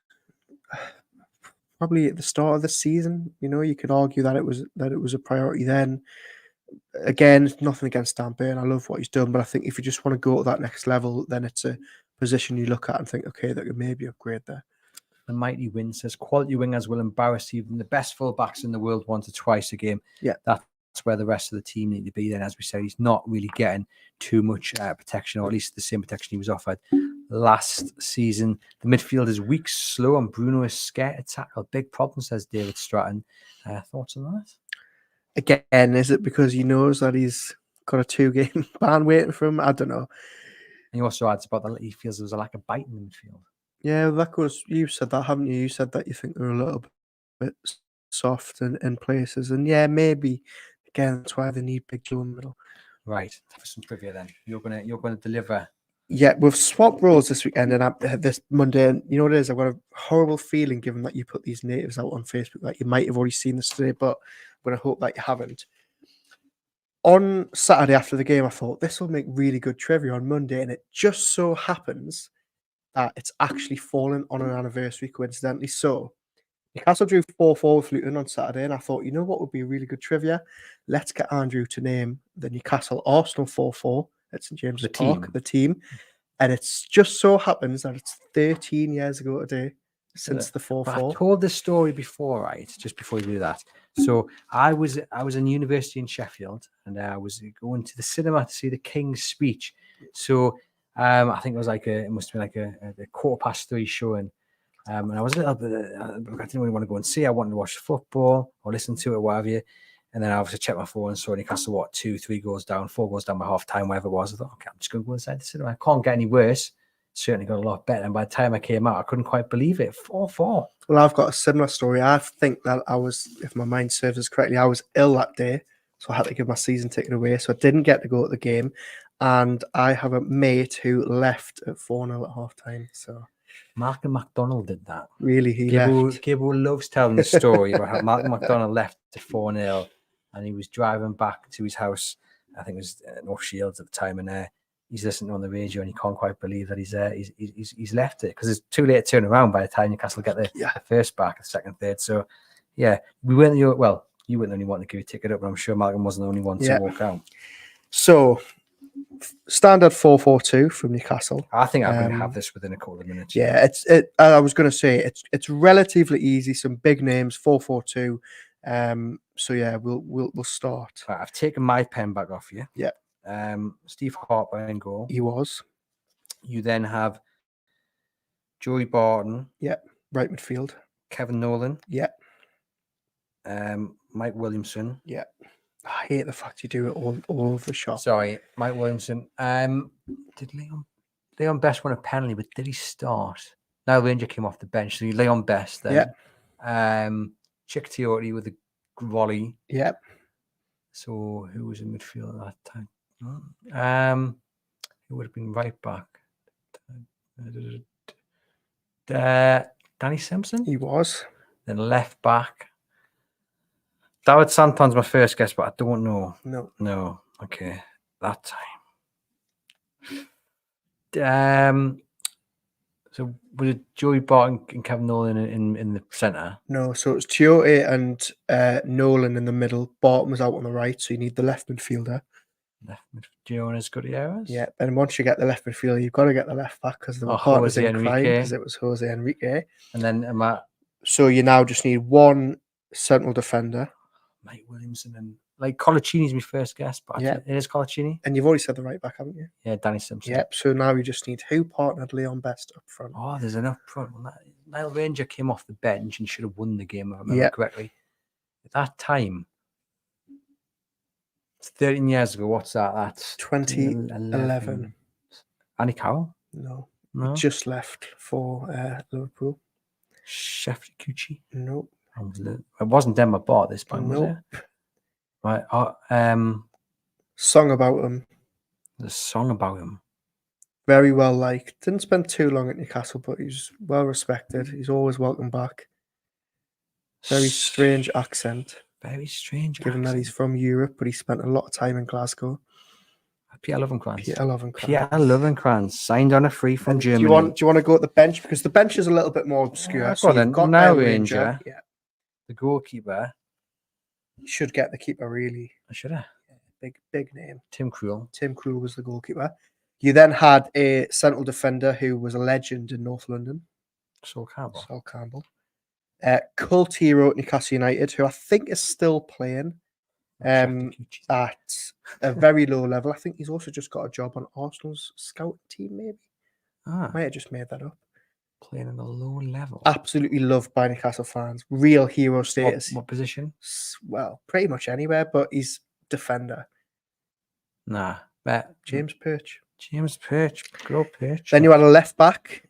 Probably at the start of the season, you could argue that it was a priority then. Again, it's nothing against Dan Burn. I love what he's done, but I think if you just want to go to that next level, then it's a position you look at and think, okay, that could maybe upgrade there. The Mighty Win says quality wingers will embarrass even the best fullbacks in the world once or twice a game. Yeah. That's where the rest of the team need to be. Then, as we said, he's not really getting too much protection, or at least the same protection he was offered last season. The midfield is weak, slow, and Bruno is scared to tackle. Big problem, says David Stratton. Thoughts on that? Again, is it because he knows that he's got a 2-game ban waiting for him? I don't know. And he also adds about that he feels there was a lack of bite in the midfield. Yeah, that goes. You said that, haven't you? You said that you think they're a little bit soft in places, and yeah, maybe again that's why they need Big Joe in the middle. Right. For some trivia, then you're gonna deliver. Yeah, we've swapped roles this weekend and this Monday. And you know what it is? I've got a horrible feeling, given that you put these natives out on Facebook, that you might have already seen this today, but I'm going to hope that you haven't. On Saturday after the game, I thought this will make really good trivia on Monday, and it just so happens that it's actually fallen on an anniversary, coincidentally. So Newcastle drew 4-4 with Luton on Saturday, and I thought, you know what would be really good trivia? Let's get Andrew to name the Newcastle Arsenal 4-4 at St James's Park, the team. And it's just so happens that it's 13 years ago today since the 4-4. I told this story before, right? Just before you do that. So I was in university in Sheffield, and I was going to the cinema to see the King's Speech. So I think it was it must have been like a 3:15 showing. And I was a little bit, I didn't really want to go and see. I wanted to watch football or listen to it, or whatever. And then I obviously checked my phone and saw Newcastle, 2-3 goals down, 4 goals down by half time, whatever it was. I thought, okay, I'm just going to go inside the cinema. I can't get any worse. Certainly got a lot better. And by the time I came out, I couldn't quite believe it. 4-4. Well, I've got a similar story. I think that I was, if my mind serves us correctly, I was ill that day. So I had to give my season ticket away. So I didn't get to go to the game. And I have a mate who left at 4-0 at half time. So Malcolm McDonald did that. Really, he left. Gibbo loves telling the story about how Malcolm McDonald left at 4-0, and he was driving back to his house. I think it was North Shields at the time, and he's listening on the radio, and he can't quite believe that he's left it, because it's too late to turn around by the time Newcastle get the first back, the second, third. So yeah, we weren't you weren't the only one to give your ticket up, but I'm sure Malcolm wasn't the only one to walk out. So standard 4-4-2 from Newcastle. I think I'm going to have this within a couple of minutes. Yeah, I was going to say it's relatively easy. Some big names, 4-4-2. So yeah, we'll start. Right, I've taken my pen back off you. Yeah. Steve Harper in goal. He was. You then have Joey Barton. Yeah. Right midfield. Kevin Nolan. Yeah. Mike Williamson. Yeah. I hate the fact you do it all over the shop. Sorry, Mike Williamson. Did Leon Best win a penalty, but did he start? No, Ranger came off the bench. So Leon Best then. Yeah. Chick Teote with a volley. Yeah. So who was in midfield at that time? Who would have been right back? Danny Simpson? He was. Then left back. David Santon's my first guess, but I don't know. No. Okay. That time. So was it Joey Barton and Kevin Nolan in the centre? No, so it was Teote and Nolan in the middle. Barton was out on the right, so you need the left midfielder. Jonas Gutierrez? Yeah, and once you get the left midfielder, you've got to get the left back, because the part was in crime, because it was Jose Enrique. And then so you now just need one central defender. Mike Williamson and Colaccini's my first guess, but it is Colaccini. And you've already said the right back, haven't you? Yeah, Danny Simpson. Yep. So now you just need who partnered Leon Best up front. Oh, there's enough front. Niall Ranger came off the bench and should have won the game, if I remember correctly. At that time, it's 13 years ago. What's that? That's 2011. Andy Carroll? No. Just left for Liverpool. Chef Cucci? No. It wasn't them I bought this point, was it? Right. Song about him. The song about him. Very well liked. Didn't spend too long at Newcastle, but he's well respected. He's always welcome back. Very strange accent. Very strange given that he's from Europe, but he spent a lot of time in Glasgow. Pierre Lovenkrands. Pierre Lovenkrands signed on a free from Germany. Do you want to go at the bench? Because the bench is a little bit more obscure. So you've got now Ranger. Yeah. The goalkeeper. You should get the keeper, really. I should have. big name. Tim Krul. Tim Krul was the goalkeeper. You then had a central defender who was a legend in North London, Sol Campbell. Sol Campbell. Cult hero at Newcastle United, who I think is still playing at a very low level. I think he's also just got a job on Arsenal's scout team, maybe. Might have just made that up. Playing at a low level. Absolutely loved by Newcastle fans. Real hero status. What position? Well, pretty much anywhere, but he's defender. Nah. James Perch. James Perch. Good old Perch. Then you had a left back.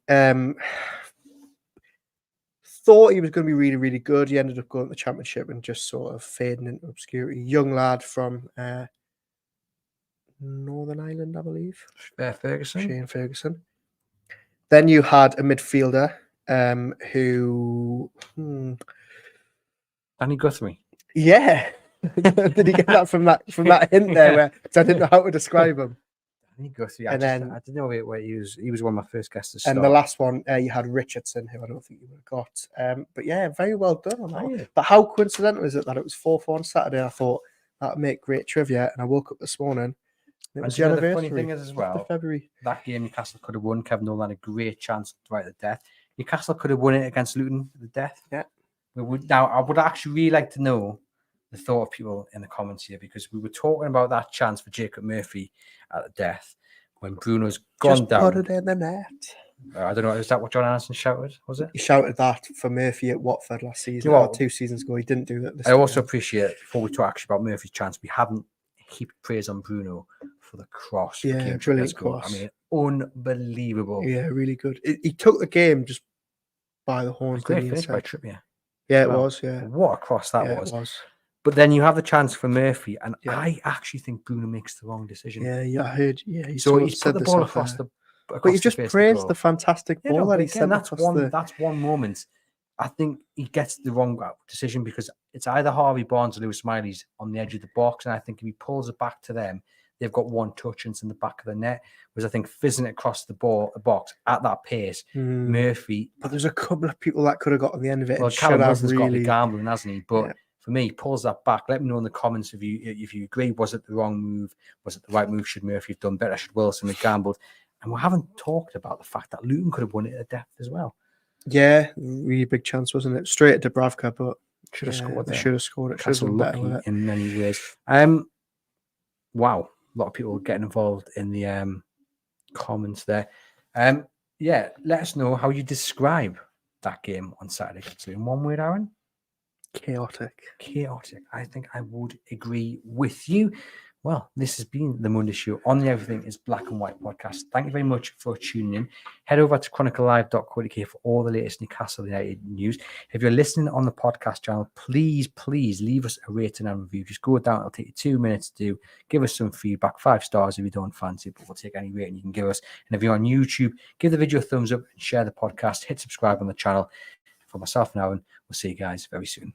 Thought he was going to be really, really good. He ended up going to the Championship and just sort of fading into obscurity. Young lad from Northern Ireland, I believe. Ferguson. Shane Ferguson. Then you had a midfielder who... Danny Guthrie. Yeah. Did he get that from that hint there? Where I didn't know how to describe him. Danny Guthrie. And then I didn't know where he was. He was one of my first guests to start. And the last one, you had Richardson, who I don't think you would have got. But yeah, very well done on that. Oh, yeah. But how coincidental is it that it was 4-4 on Saturday? I thought that would make great trivia, and I woke up this morning. It was the funny thing is as well, February. That game Newcastle could have won. Kevin Nolan had a great chance right at the death. Newcastle could have won it against Luton at the death. Yeah. Now, I would actually really like to know the thought of people in the comments here, because we were talking about that chance for Jacob Murphy at the death when Bruno's gone Just down. put it in the net. I don't know. Is that what John Anderson shouted? Was it? He shouted that for Murphy at Watford last season. You know what? 2 seasons ago. He didn't do that. I also appreciate, before we talk actually about Murphy's chance, we haven't heaped praise on Bruno for the cross. Yeah, brilliant cross. I mean, unbelievable. Yeah, really good. He took the game just by the horns. Great finish by Trippier. Yeah, it was. Yeah, what a cross that yeah, was. It was. But then you have the chance for Murphy, and I actually think Bruno makes the wrong decision. Yeah, I heard. Yeah, so he's put the ball across the. But you just praised the fantastic ball that he sent. That's one moment. I think he gets the wrong decision, because it's either Harvey Barnes or Lewis Smiley's on the edge of the box, and I think if he pulls it back to them, they've got one touch and it's in the back of the net. Whereas I think fizzing it across the box at that pace, Murphy. But there's a couple of people that could have got on the end of it. Well, Callum Wilson's got to be gambling, hasn't he? But for me, he pulls that back. Let me know in the comments if you agree. Was it the wrong move? Was it the right move? Should Murphy have done better? Should Wilson have gambled? And we haven't talked about the fact that Luton could have won it at depth as well. Yeah, really big chance, wasn't it? Straight at Dubravka, but should have scored. They should have scored it. That's lucky in many ways. Wow, a lot of people getting involved in the comments there. Yeah, let us know how you describe that game on Saturday. In one word, Aaron. Chaotic. I think I would agree with you. Well, this has been the Monday Show on the Everything is Black and White podcast. Thank you very much for tuning in. Head over to chroniclelive.co.uk for all the latest Newcastle United news. If you're listening on the podcast channel, please leave us a rating and review. Just go down. It'll take you 2 minutes to do. Give us some feedback. 5 stars if you don't fancy it, but we'll take any rating you can give us. And if you're on YouTube, give the video a thumbs up and share the podcast. Hit subscribe on the channel. For myself and Aaron, we'll see you guys very soon.